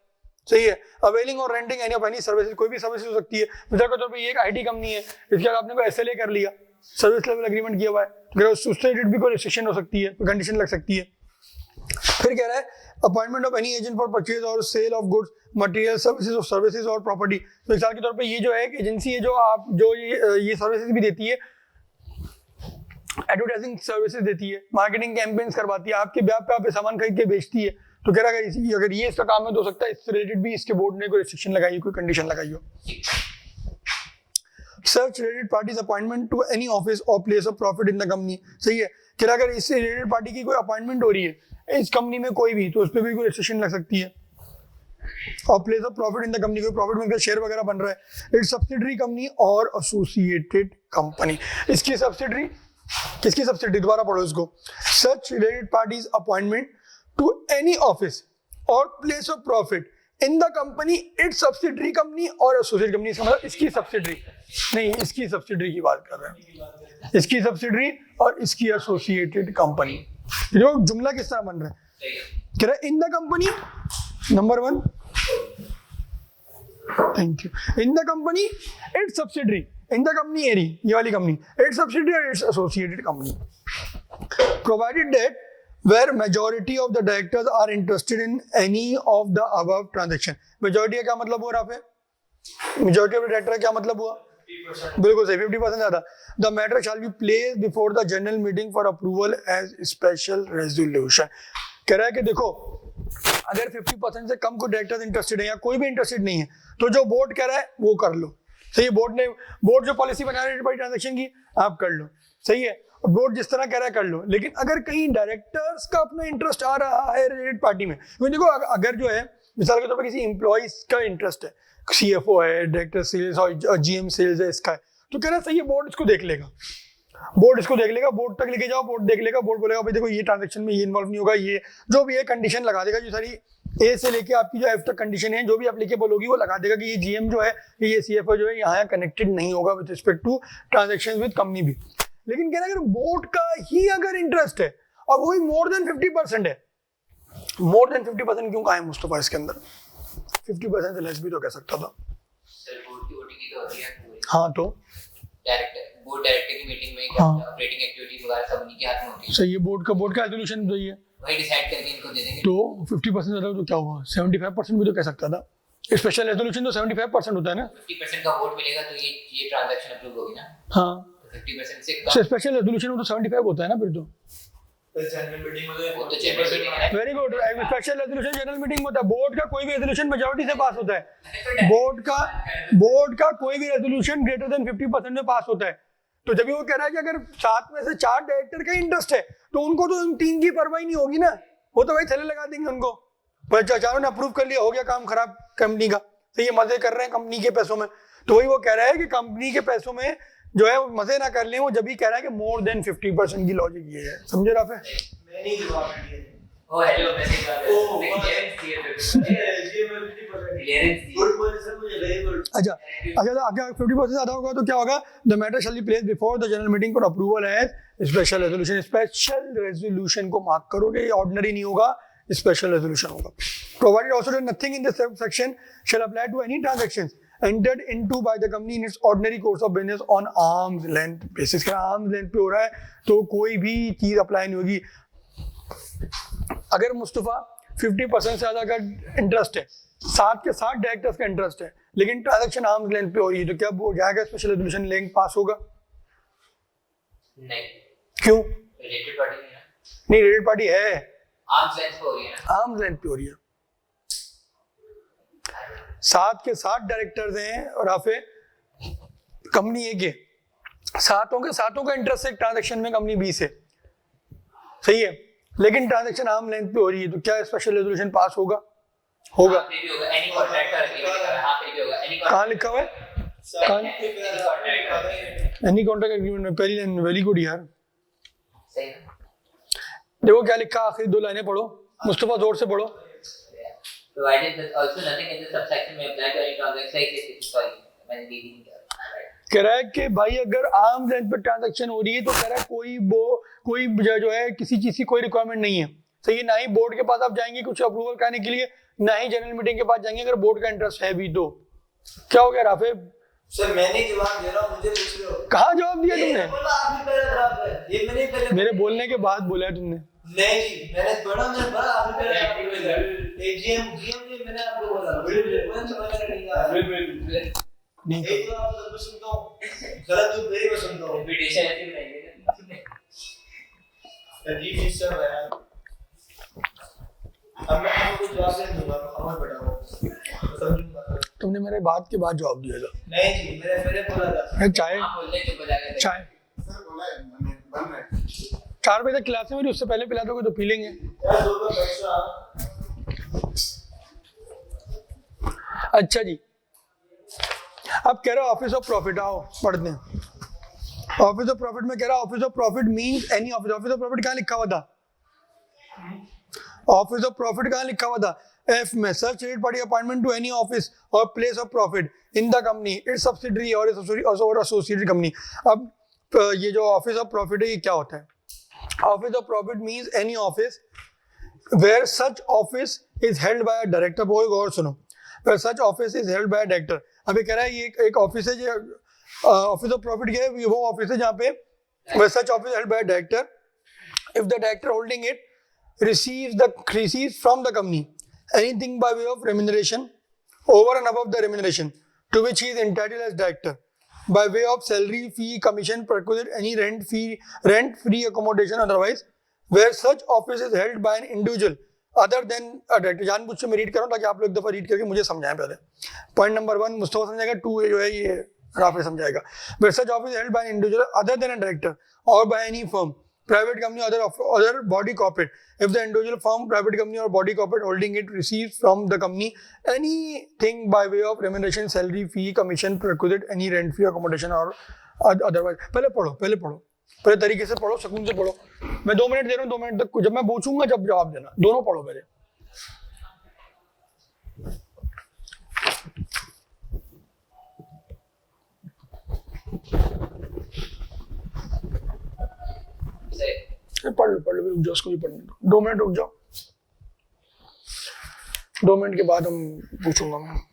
सही है, अवेलिंग और renting any of any services, कोई भी सर्विस हो सकती है। मिसाल के तौर पे ये एक आईटी कंपनी है, इसके बाद आपने कोई एसएलए कर लिया, सर्विस लेवल एग्रीमेंट किया हुआ है, अगर उससे रिलेटेड भी कोई रिस्ट्रिक्शन हो सकती है, कोई कंडीशन लग सकती है। फिर कह रहा है appointment of any agent for purchase और sale of goods material services और प्रॉपर्टी। तो मिसाल के तौर पे ये जो है एक एजेंसी है जो आप जो ये सर्विसेज भी देती है, एडवर्टाइजिंग सर्विसेज देती है, मार्केटिंग कैंपेन्स करवाती है, आपके ब्याह पे आप सामान खरीद के बेचती है। तो कह रहा है अगर ये इसका काम है तो हो सकता है इससे रिलेटेड भी इसके बोर्ड ने कोई रिस्ट्रिक्शन लगाई, कोई कंडीशन लगाई हो। Such related parties appointment to any office or place of profit in the company, सही है। कि अगर इससे रिलेटेड पार्टी की कोई अपॉइंटमेंट हो रही है इस कंपनी में कोई भी, तो उस पर भी कोई रिस्ट्रिक्शन लग सकती है। और place of profit in the company, कोई प्रॉफिट में शेयर वगैरह बन रहा है, इट्स सब्सिडरी कंपनी और एसोसिएटेड कंपनी। इसकी सब्सिडरी, किसकी सब्सिडरी, दोबारा पढ़ो इसको। Such related parties appointment to any office और place of profit in the company, its subsidiary company और एसोसिएट कंपनी। इसका मतलब इसकी सब्सिडरी नहीं, इसकी सब्सिडरी की बात कर रहे हैं, इसकी सब्सिडरी और इसकी एसोसिएटेड कंपनी। देखो जुमला किस तरह बन रहा है, कह रहा है in the company, number 1, thank you, in the company its subsidiary, in the company एरी, ये वाली कंपनी, इट्स सब्सिडरी और its associated company, provided that where majority of the directors are interested in any of the above transaction। majority का क्या मतलब हुआ Rafe, majority of the director का क्या मतलब हुआ, 50%। बिल्कुल सही, 50% ज्यादा। the matter shall be placed before the general meeting for approval as special resolution। कह रहा है कि देखो अगर 50% से कम कोई डायरेक्टर्स इंटरेस्टेड है या कोई भी इंटरेस्टेड नहीं है तो जो बोर्ड कह रहा है वो कर लो, सही है। बोर्ड जो पॉलिसी बना रहा है ट्रांजेक्शन की आप कर लो, सही है। बोर्ड जिस तरह कह रहा है कर लो, लेकिन अगर कहीं डायरेक्टर्स का अपना इंटरेस्ट आ रहा है रिलेटेड पार्टी में, तो देखो अगर जो है मिसाल के तौर पर किसी एम्प्लॉइज का इंटरेस्ट है, सीएफओ है, डायरेक्टर सेल्स और जीएम सेल्स है इसका है, तो कह रहा है सही है बोर्ड इसको देख लेगा, बोर्ड इसको देख लेगा, बोर्ड तक लेके जाओ, बोर्ड देख लेगा, बोर्ड बोलेगा भाई देखो ये ट्रांजेक्शन में ये इन्वॉल्व नहीं होगा, ये जो भी है कंडीशन लगा देगा, जो सारी ए से लेके आपकी जो एफ तक कंडीशन है जो भी एप्लीकेबल होगी वो लगा देगा कि ये जीएम जो है ये सीएफओ जो है यहाँ कनेक्टेड नहीं होगा with respect to transaction with company भी। लेकिन कह रहा है अगर बोर्ड का ही अगर इंटरेस्ट है और वही मोर देन 50% है, मोर देन 50% क्यों कहा है मुस्तफा इसके अंदर, 50% से लेस भी तो कह सकता था। सर बोर्ड की वोटिंग तो होती है, हाँ तो बोर्ड डायरेक्टर की मीटिंग में क्या ऑपरेटिंग एक्टिविटी वगैरह सब उन्हीं के हाथ में होती है। सही है, बोर्ड का रेजोल्यूशन तो ये वही डिसाइड करके इनको दे देंगे। तो 50% ज्यादा तो क्या हुआ, 75% भी तो कह सकता था। स्पेशल रेजोल्यूशन तो 75% होता है ना, 50% का वोट मिलेगा तो ये ट्रांजैक्शन अप्रूव होगी ना। हाँ 50% से कम स्पेशल रेजोल्यूशन हो तो 75 होता है ना फिर तो। जनरल मीटिंग में वो तो जनरल मीटिंग है। Very good, special resolution general meeting में होता है। बोर्ड का कोई भी रेजोल्यूशन मेजॉरिटी से पास होता है, बोर्ड का कोई भी रेजोल्यूशन ग्रेटर देन 50% में पास होता है। तो जब वो कह रहा है कि अगर 7 में से 4 डायरेक्टर का इंटरेस्ट है तो उनको तो उन 3 की परवाह ही नहीं होगी ना, वो तो भाई थैले लगा देंगे उनको, पर चारों ने अप्रूव कर लिया, हो गया काम खराब कंपनी का। तो ये मजे कर रहे हैं कंपनी के पैसों में, तो वही वो कह रहा है कि कंपनी के पैसों में जो है वो मजे ना कर लें, वो जब भी कह रहा है कि मोर देन 50% की लॉजिक ये है, समझे राफे? मैंने जवाब दिया। ओ हेलो मैसेज आ रहा है, क्लियरेंस चाहिए गुड मॉर्निंग सर, मुझे वेरी गुड। अच्छा अगर 50% ज्यादा होगा तो क्या होगा, the matter shall be placed before the general meeting for approval as special resolution. Special resolution को मार्क करोगे, ये ऑर्डिनरी नहीं होगा, स्पेशल रेजोल्यूशन होगा। Provided also that nothing in this section shall apply to any transactions entered into by the company in its ordinary course of business on arm's length basis। क्या arm's length पे हो रहा है तो कोई भी चीज अप्लाई नहीं होगी। अगर मुस्तफा 50% से ज्यादा का इंटरेस्ट है, 7 के 7 डायरेक्टर्स का इंटरेस्ट है, लेकिन ट्रांजैक्शन आर्म्स लेंथ पे हो रही है, तो क्या वो जाएगा स्पेशल रेजोल्यूशन लिंक पास होगा? नहीं, क्यों? रिलेटेड पार्टी नहीं है, नहीं रिलेटेड पार्टी है, आर्म्स लेंथ पे हो रही है ना, आर्म्स लेंथ पे हो रही है। 7 के 7 डायरेक्टर्स हैं और आफे कंपनी एक है, 7 के 7 का इंटरेस्ट है ट्रांजैक्शन में कंपनी 20 है, सही है, लेकिन ट्रांजैक्शन आर्म लेंथ पे हो रही है, तो क्या स्पेशल रेजोल्यूशन पास होगा? होगा। एनी कॉन्ट्रैक्ट का एग्रीमेंट कहाँ लिखा हुआ है? एनी कॉन्ट्रैक्ट एग्रीमेंट में पहली लाइन में। वेरी गुड यार, सही है। देखो क्या लिखा, आखिरी 2 लाइनें पढ़ो मुस्तफा, जोर से पढ़ो। Provided that also nothing in this subsection may apply to any transaction like this। Sorry, मैंने reading किया। कह रहा है कि भाई अगर आर्म लेंथ पे ट्रांजैक्शन हो रही है तो कह रहा है कोई जो है किसी चीज की कोई रिक्वायरमेंट नहीं है, सही है। ना ही बोर्ड के पास आप जाएंगे कुछ अप्रूवल करने के लिए, ना ही जनरल मीटिंग के पास जाएंगे अगर बोर्ड का इंटरेस्ट है भी तो। क्या हो गया राफे? सर मैंने जवाब दे रहा हूं, मुझे पूछ रहे हो। कहाँ जवाब दिया तुमने? बोला आपने पैराग्राफ है, ये मैंने पहले मेरे बोलने के बाद बोला है तुमने। नहीं जी, मैंने पढ़ा आपने एजीएम ने मैंने आपको बोला मैंने समझ नहीं आया। नहीं एक तो आप सब सुनता हूँ, गलत तो मेरी मैं सुनता हूँ। रिपीटेशन ऐसी बनाएंगे अजीब सिस्टम है यार। अब मैं आपको जवाब नहीं दूंगा, समझ बैठा हूँ, समझूंगा। तुमने मेरे बात के बाद जवाब दिया था। नहीं जी, मैंने बोला था चाय आप बोलने चुप हो जाएगा चाय सर बोला है मैंने बन रहा है 4 बजे तक क्लास है मेरी, उससे पहले पिला दोगे तो पी लेंगे। यार दो पैसा। अच्छा जी, अब कह रहा हूँ ऑफिस ऑफ प्रॉफिट, आओ पढ़ते हैं। ऑफिस ऑफ प्रॉफिट में कह रहा है office of profit means any office. Office of profit कहाँ लिखा हुआ था? ऑफिस ऑफ प्रॉफिट कहाँ लिखा हुआ था? एफ में, such related party appointment to any office और place of profit in the company, its subsidiary और एसोसिएटेड कंपनी। अब ये जो ऑफिस ऑफ प्रॉफिट है ये क्या होता है? Office of profit means any office where such office is held by a director. बहुत गौर सुनो, where such office is held by a director. अभी कह रहा है ये एक ऑफिस है जो ऑफिस ऑफ प्रॉफिट क्या है? वो ऑफिस है जहाँ पे where such office held by a director if the director holding it receives from the company anything by way of remuneration over and above the remuneration to which he is entitled as director by way of salary, fee, commission, perquisite, any rent free accommodation otherwise where such office is held by an individual other than a director। जानबूझ से मैं read कर रहा हूँ ताकि आप लोग एक दफा रीड करके मुझे समझाएं। पहले पॉइंट नंबर 1 मुस्तफा समझाएगा, 2 जो है ये Rafe समझाएगा। where such office is held by an individual other than a director or by any firm, private company or other body corporate, if the individual firm, private company or body corporate holding it receives from the company anything by way of remuneration, salary, fee, commission, perquisite, any rent free accommodation or otherwise। पहले पढ़ो, पहले तरीके से पढ़ो, सुकून से पढ़ो। मैं 2 मिनट दे रहा हूँ, 2 मिनट तक जब मैं पूछूंगा जब जवाब देना। दोनों पढ़ो पहले। पढ़ लो रुक जाओ, उसको भी पढ़ने दो। 2 मिनट रुक जाओ, 2 मिनट के बाद हम पूछूंगा मैं।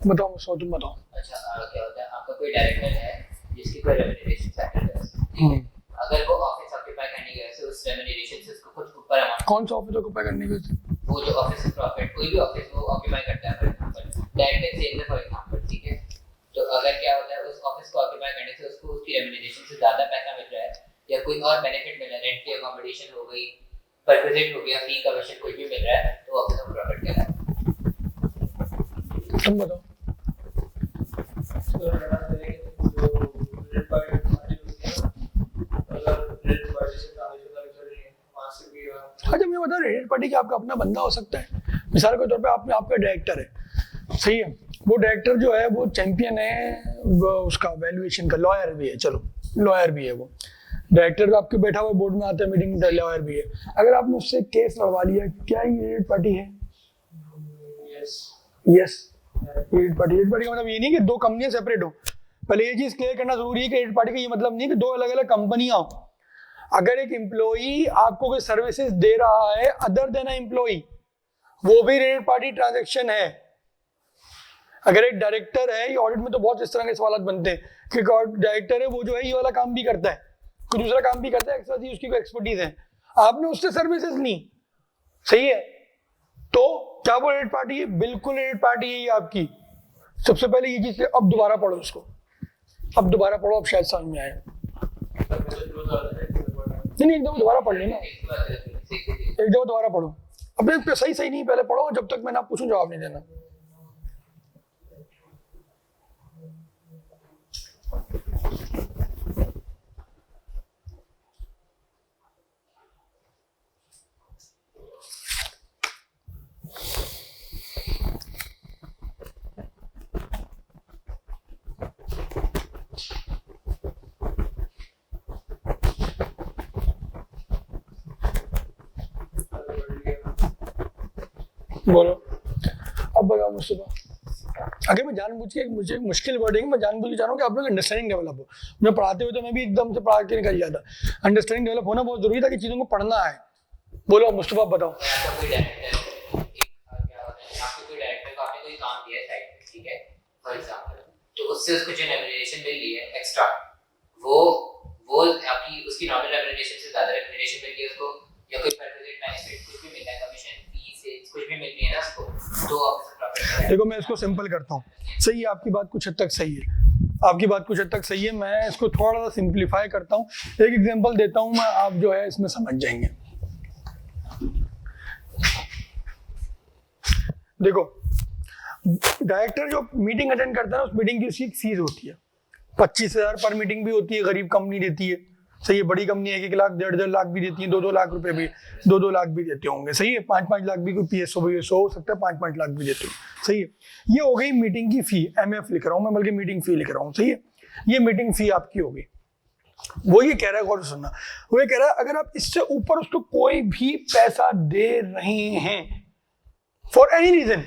बताओ मुझसे, तुम बताओ। अच्छा क्या होता है, आपका कोई डायरेक्टर है जिसकी कोई रेम्युनरेशन फैक्टर है, अगर वो ऑफिस ऑक्यूपाई करने की वजह से उस रेम्युनरेशन से उसको कुछ ऊपर अमाउंट, कौन सा ऑफिस ऑक्यूपाई करने की वजह से? वो जो ऑफिस ऑफ प्रॉफिट कोई भी ऑफिस वो ऑक्यूपाई करता है, फॉर एग्जांपल डायरेक्टर सेल में, फॉर एग्जांपल, ठीक है। तो अगर क्या होता है उस ऑफिस को ऑक्यूपाई करने से उसको उसकी रेम्युनरेशन से ज्यादा पैसा मिल रहा है या कोई और बेनिफिट मिल रहा है, रेंट की अकोमोडेशन हो गई, परक्विजिट हो गया, फी कमीशन कोई भी मिल रहा है, तो ऑफिस ऑफ प्रॉफिट कहलाता है। तुम बताओ। अच्छा मैं बता, रिलेटेड पार्टी का आपका अपना बंदा हो सकता है। मिसाल के तौर पे आपका डायरेक्टर है, सही है, वो डायरेक्टर जो है वो चैंपियन है वो उसका वैल्यूएशन का, लॉयर भी है, चलो लॉयर भी है वो डायरेक्टर, तो आपके बैठा हुआ बोर्ड में आता है मीटिंग, लॉयर भी है। अगर आपने उससे केस लड़वा लिया, क्या ये रिलेटेड पार्टी है? यस रिलेटेड पार्टी का मतलब ये नहीं कि 2 कंपनियां सेपरेट हो। पहले ये चीज क्लियर करना जरूरी है कि रिलेटेड पार्टी का ये मतलब नहीं कि 2 अलग अलग कंपनियां हो। अगर एक एम्प्लॉई आपको कोई सर्विसेज दे रहा है अदर देन एम्प्लॉई, वो भी रिलेटेड पार्टी ट्रांजैक्शन है। अगर एक डायरेक्टर है, ये ऑडिट में तो बहुत इस तरह के सवाल बनते हैं कि डायरेक्टर है वो जो है ये वाला काम भी करता है, कोई दूसरा काम भी करता है, एक्सपर्टीज उसकी कोई एक्सपर्टीज है, आपने उससे सर्विसेज ली, सही है, तो क्या वो रिलेटेड पार्टी है? बिल्कुल रिलेटेड पार्टी है ये आपकी। सबसे पहले ये चीज, अब दोबारा पढ़ो उसको, अब दोबारा पढ़ो, अब शायद समझ में आए। नहीं एक दफा दोबारा पढ़ लेना, एक दफा दोबारा पढ़ो। अब सही नहीं, पहले पढ़ो, जब तक मैं ना पूछूं जवाब नहीं देना। बोलो अब बताओ मुझसे। अगर मैं जानबूझ के मुझे मुश्किल वर्डिंग मैं जानबूझ के चाहूँ कि आप लोग अंडरस्टैंडिंग डेवलप हो। मैं पढ़ाते हुए तो मैं भी एकदम से पढ़ा के निकल जाता। अंडरस्टैंडिंग डेवलप होना बहुत जरूरी था कि चीज़ों को पढ़ना है। बोलो मुस्तफा आप बताओ। आपको कोई डायरेक्टर आपको कोई डायरेक्टर को आपने कोई काम दिया है साइड में, ठीक है, फॉर एग्जांपल, तो उससे उसको जो रेम्यूनरेशन मिल रही है एक्स्ट्रा, वो आपकी उसकी नॉर्मल रेम्यूनरेशन से ज्यादा रेम्यूनरेशन मिल रही है उसको, या कोई परफेक्ट बेनिफिट कुछ भी मिल रहा है, कमीशन फी से कुछ भी मिल रही है ना उसको, तो ऑफिस प्रॉफिट। देखो मैं इसको सिंपल करता हूँ। सही है, आपकी बात कुछ हद तक सही है, आपकी बात कुछ हद तक सही है। मैं इसको थोड़ा सा सिंप्लीफाई करता हूँ, एक एग्जांपल देता हूँ मैं, आप जो है इसमें समझ जाएंगे। देखो डायरेक्टर जो मीटिंग अटेंड करता है ना, उस मीटिंग की उसकी एक फीस होती है। 25,000 पर मीटिंग भी होती है, गरीब कंपनी देती है। सही है, बड़ी कंपनी 1-1 लाख 1.5 लाख भी देती है, 2-2 लाख रुपए भी 2-2 लाख भी देते होंगे। सही है, 5-5 लाख भी कोई PSO हो सकता है, 5-5 लाख भी देते हो। सही है, ये हो गई मीटिंग की फी। MF लिख रहा हूँ मैं, बल्कि मीटिंग फी लिख रहा हूँ। सही है, ये मीटिंग फी आपकी हो गई। वो ये कह रहा है, गौर से सुनना, वो ये कह रहा है अगर आप इससे ऊपर उसको कोई भी पैसा दे रहे हैं फॉर एनी रीजन,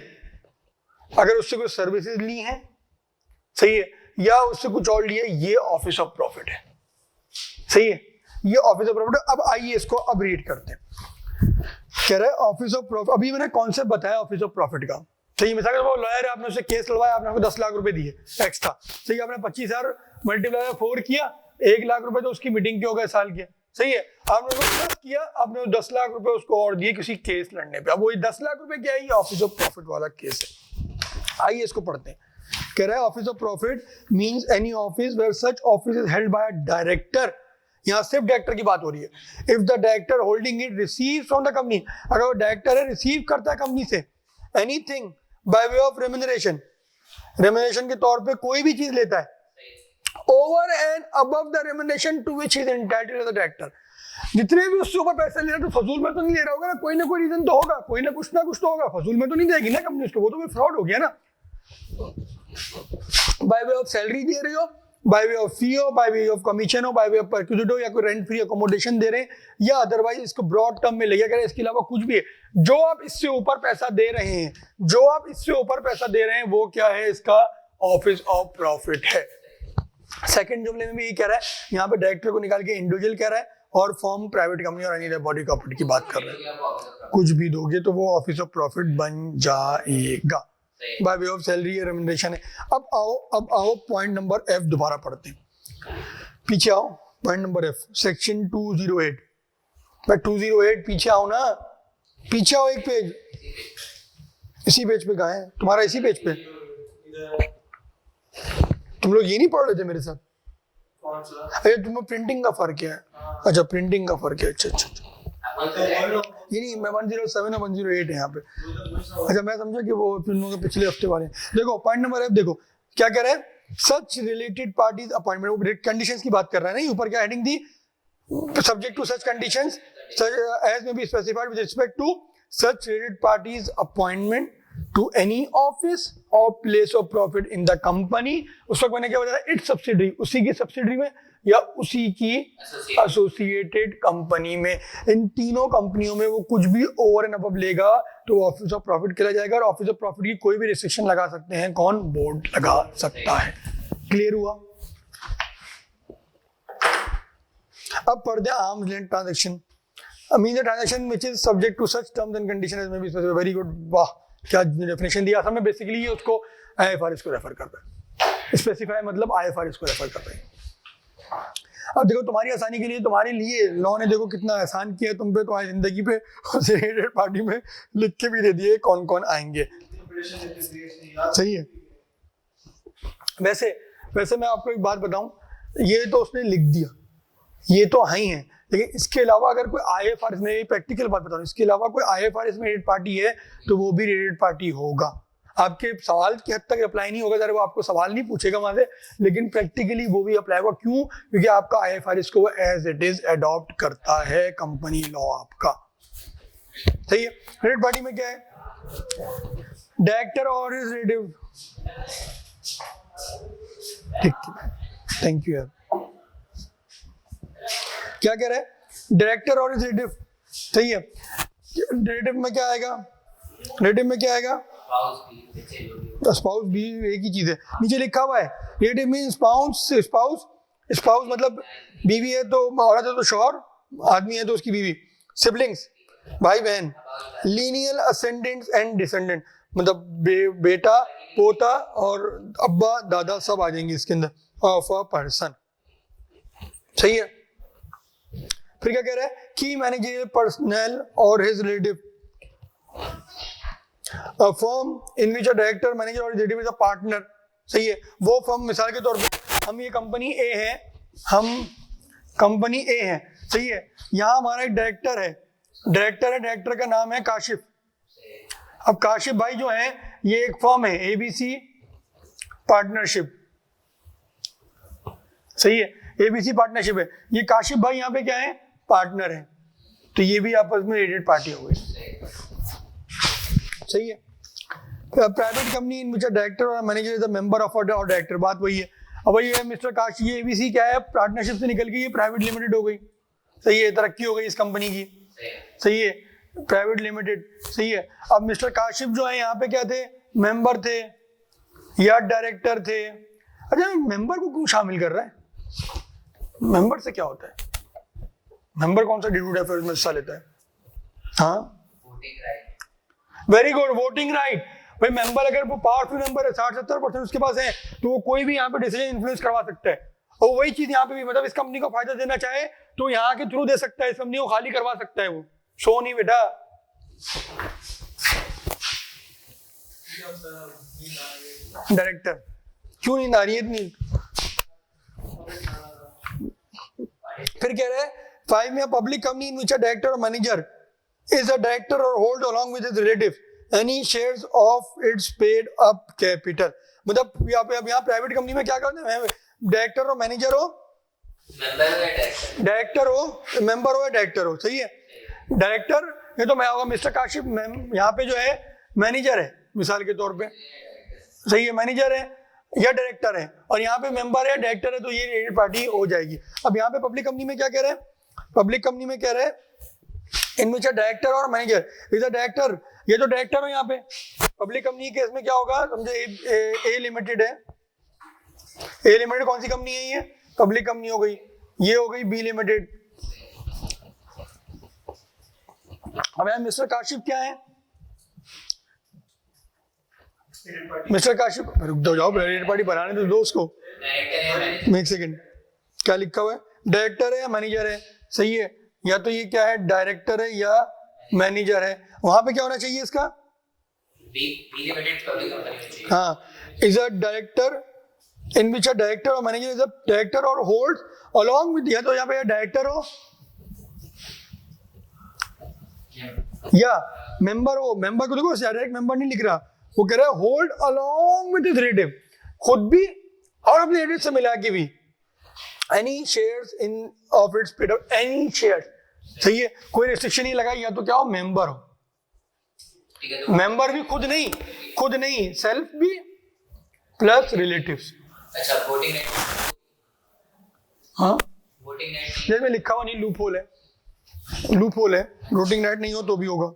अगर उससे कोई सर्विसेज ली हैं, सही है, या उससे कुछ और लिया, ये ऑफिस ऑफ प्रॉफिट है। सही है, ये ऑफिस ऑफ प्रॉफिट। अब आइए इसको अब रीड करते हैं। कह रहा है ऑफिस ऑफ प्रॉफिट, अभी मैंने कॉन्सेप्ट बताया ऑफिस ऑफ प्रॉफिट का। सही, मिसाल वो लॉयर है, आपने उससे केस लड़वाया, आपने उसको 10 लाख रुपए दिए एक्स्ट्रा। सही, आपने 25,000 मल्टीप्लाई 4 किया, 1 लाख रुपए तो उसकी मीटिंग के हो गए साल के। सही है, आपने उसको प्लस किया, आपने 10 लाख रुपए उसको और दिए किसी केस लड़ने पे। अब वही 10 लाख रुपए क्या है, ये ऑफिस ऑफ प्रॉफिट वाला केस है। आइए इसको पढ़ते हैं। कह रहा है office of profit means any office where such office is held by a director. यहाँ सिर्फ डायरेक्टर की बात हो रही है। If the director holding it receive from the company, अगर वो डायरेक्टर है रिसीव करता है company say anything by way of remuneration, remuneration के तौर पे कोई भी चीज लेता है, over and above the remuneration to which he is entitled as the director, जितने भी उससे ऊपर पैसे ले रहा है तो फजूल में तो नहीं ले रहा होगा ना, कोई रीजन तो होगा, कोई ना कुछ तो होगा, फजूल में तो नहीं देगी ना कंपनी उसको, वो तो फ्रॉड हो गया ना। बाय वे ऑफ सैलरी दे रहे हो, बाय वे ऑफ फी हो, बाय वे ऑफ कमीशन हो, बाय वे ऑफ परक्विजिट हो, या कोई रेंट फ्री अकोमोडेशन दे रहे हैं, या अदरवाइज इसको ब्रॉड टर्म में लेके करें, इसके अलावा कुछ भी है। जो आप इससे ऊपर पैसा दे रहे हैं, जो आप इससे ऊपर पैसा दे रहे हैं, वो क्या है, इसका ऑफिस ऑफ प्रॉफिट है। सेकंड जुमले में भी ये कह रहा है, यहाँ पे डायरेक्टर को निकाल के इंडिविजुअल कह रहा है, और फॉर्म प्राइवेट कंपनी और एनी बॉडी कॉर्पोरेट की बात कर रहे हैं। कुछ भी दोगे तो वो ऑफिस ऑफ प्रॉफिट बन जाएगा। By way of salary remuneration है। अब आओ पॉइंट नंबर F दोबारा पढ़ते हैं। पीछे आओ, पॉइंट नंबर F सेक्शन 208। भाई 208 पीछे आओ ना, पीछे आओ एक पेज, इसी पेज पे कहाँ है तुम्हारा, इसी पेज पे। तुम लोग ये नहीं पढ़ रहे थे मेरे साथ? कौन सा? अरे तुम्हें प्रिंटिंग का फर्क है। अच्छा प्रिंटिंग का फर्क है, अच्छा। ये नहीं, मैं 107 और 108 है यहाँ पे। अच्छा मैं समझा कि वो तुम लोगों के पिछले हफ्ते वाले। देखो पॉइंट नंबर F, देखो क्या कह रहा है, सच रिलेटेड पार्टीज अपॉइंटमेंट, कंडीशंस की बात कर रहा है ना, ऊपर क्या हेडिंग थी, subject to such conditions as may be specified with respect to such related parties appointment to any office और place of profit in the company. उस वक्त मैंने क्या बताया, इट्स सब्सिडरी, उसी की सब्सिडरी में या उसी की एसोसिएटेड कंपनी में। इन तीनों कंपनियों में वो कुछ भी ओवर एंड अबव लेगा तो ऑफिस ऑफ प्रॉफिट कहला जाएगा। और ऑफिस ऑफ प्रॉफिट की कोई भी रिस्ट्रिक्शन लगा सकते हैं, कौन, बोर्ड लगा सकता है। क्लियर हुआ? अब पढ़ते हैं arm's length transaction. Mean transaction which is subject to such terms and condition as may be specified. Very good, वाह क्या डेफिनेशन दिया। असल में बेसिकली ये उसको IFRS को रेफर कर रहा है, स्पेसिफाई मतलब IFRS को रेफर कर रहे हैं। अब देखो तुम्हारी आसानी के लिए, तुम्हारे लिए लॉ ने देखो कितना आसान किया तुम पे, तुम्हारी जिंदगी पे, रिलेटेड पार्टी में लिख के भी दे दिए कौन कौन आएंगे। सही है। वैसे मैं आपको एक बात बताऊं, ये तो उसने लिख दिया, ये तो है ही है, लेकिन इसके अलावा अगर कोई IFRS में, प्रैक्टिकल बात बता रहा हूं, इसके अलावा कोई IFRS में रेटेड पार्टी है तो वो भी रेटेड पार्टी होगा। आपके सवाल की हद तक अप्लाई नहीं होगा, वो आपको सवाल नहीं पूछेगा वहां से, लेकिन प्रैक्टिकली वो भी अप्लाई होगा। क्यों? क्योंकि आपका IFRS को एज इट इज अडॉप्ट करता है कंपनी लॉ आपका। सही है। रेटेड पार्टी में क्या है, डायरेक्टर और हिज रिलेटिव। ठीक, थैंक यू यार। क्या कह रहा है, डायरेक्टर और हिज रिलेटिव। सही है। रिलेटिव में क्या आएगा, रिलेटिव में क्या आएगा? स्पाउस भी बच्चे जो भी हो। स्पाउस भी एक ही चीज है, नीचे लिखा हुआ है रिलेटिव मीन स्पाउस मतलब बीवी है तो औरत है तो शौहर, आदमी है तो उसकी बीवी, सिबलिंग्स भाई बहन, लीनियल असेंडेंट्स एंड डिसेंडेंट मतलब बेटा पोता और अब्बा दादा सब आ जाएंगे इसके अंदर ऑफ अ पर्सन। सही है। फिर क्या कह रहा है? की मैनेजरियल पर्सनल और his relative A firm in which a director, manager or executive is a partner, सही है। वो फर्म मिसाल के तौर पे हम ये कंपनी ए है, हम कंपनी ए है, सही है। यहाँ हमारा एक डायरेक्टर है, डायरेक्टर का नाम है काशिफ। अब काशिफ भाई जो है ये एक फर्म है एबीसी पार्टनरशिप, सही है, एबीसी पार्टनरशिप है। ये काशिफ भाई यहाँ पे क्या है? पार्टनर है, तो ये भी आपस में रिलेटेड पार्टी हो गई, सही है। Private company in which a director और manager is a member of और डायरेक्टर, बात वही है। अब वही है मिस्टर काश, ये एबीसी क्या है? पार्टनरशिप से निकल के ये प्राइवेट लिमिटेड हो गई, सही है, तरक्की हो गई इस कंपनी की, सही है, प्राइवेट लिमिटेड, सही है। अब मिस्टर काशिफ जो है यहाँ पे क्या थे? मेंबर थे या डायरेक्टर थे। अच्छा, मेंबर को क्यों शामिल कर रहा है? मेंबर से क्या होता है? मेंबर कौन सा ड्यूटी अफेयर्स में हिस्सा लेता है? हाँ, voting right. Very good, voting right. भाई मेंबर अगर वो पावरफुल मेंबर है, 60-70% उसके पास है, तो वो कोई भी यहाँ पे डिसीजन इन्फ्लुएंस करवा सकता है। और वही चीज यहाँ पे भी, मतलब इस कंपनी को फायदा देना चाहे तो यहाँ के थ्रू दे सकता है, इस कंपनी को खाली करवा सकता है वो। शो नहीं बेटा। डायरेक्टर क्यों नींद आ रही है इतनी? फिर कह रहे हैं 5 में public company in which a director और manager is a director or hold along with his relative any shares of its paid up capital। मतलब यहाँ प्राइवेट कंपनी में क्या करते हैं? डायरेक्टर हो, मैनेजर हो, डायरेक्टर हो, मेंबर हो या डायरेक्टर हो, सही है। डायरेक्टर ये तो मैं होगा मिस्टर काशिफ, यहाँ पे जो है मैनेजर है मिसाल के तौर पे, सही है, मैनेजर है या डायरेक्टर है, और यहाँ पे मेंबर है डायरेक्टर है, तो ये रिलेटेड पार्टी हो जाएगी। अब यहाँ पे पब्लिक कंपनी में क्या कह रहे हैं? पब्लिक कंपनी में कह रहे हैं इन विच डायरेक्टर और मैनेजर इज अ डायरेक्टर, ये तो डायरेक्टर हो यहाँ पे। पब्लिक कंपनी के केस में क्या होगा? समझे ए लिमिटेड है, ए लिमिटेड कौन सी कंपनी है? ये पब्लिक कंपनी हो गई, ये हो गई बी लिमिटेड। अब यहाँ मिस्टर काशिफ क्या है? मिस्टर काशिफ, रुक जाओ, रिलेटेड पार्टी बनाने तो दो उसको, एक सेकेंड। क्या लिखा हुआ है? डायरेक्टर है या मैनेजर है, सही है। या तो ये क्या है? डायरेक्टर है या मैनेजर है। वहां पे क्या होना चाहिए इसका? हाँ, is a director in which a director और मैनेजर इज अ डायरेक्टर और होल्ड अलोंग विद, या तो यहाँ पे डायरेक्टर हो या मेंबर हो। मेंबर को देखो डायरेक्ट मेंबर नहीं लिख रहा, वो कह रहा है hold along with his relative, खुद भी और अपने रिलेटिव से मिला के भी, any shares in of its paid up, any share, सही है, कोई रिस्ट्रिक्शन नहीं लगाई। या तो क्या हो? मेंबर हो, मेंबर भी खुद नहीं, सेल्फ भी प्लस रिलेटिव्स। अच्छा, वोटिंग राइट। हाँ, वोटिंग राइट जैसे लिखा हुआ नहीं, लूप होल है, वोटिंग राइट नहीं हो तो भी होगा,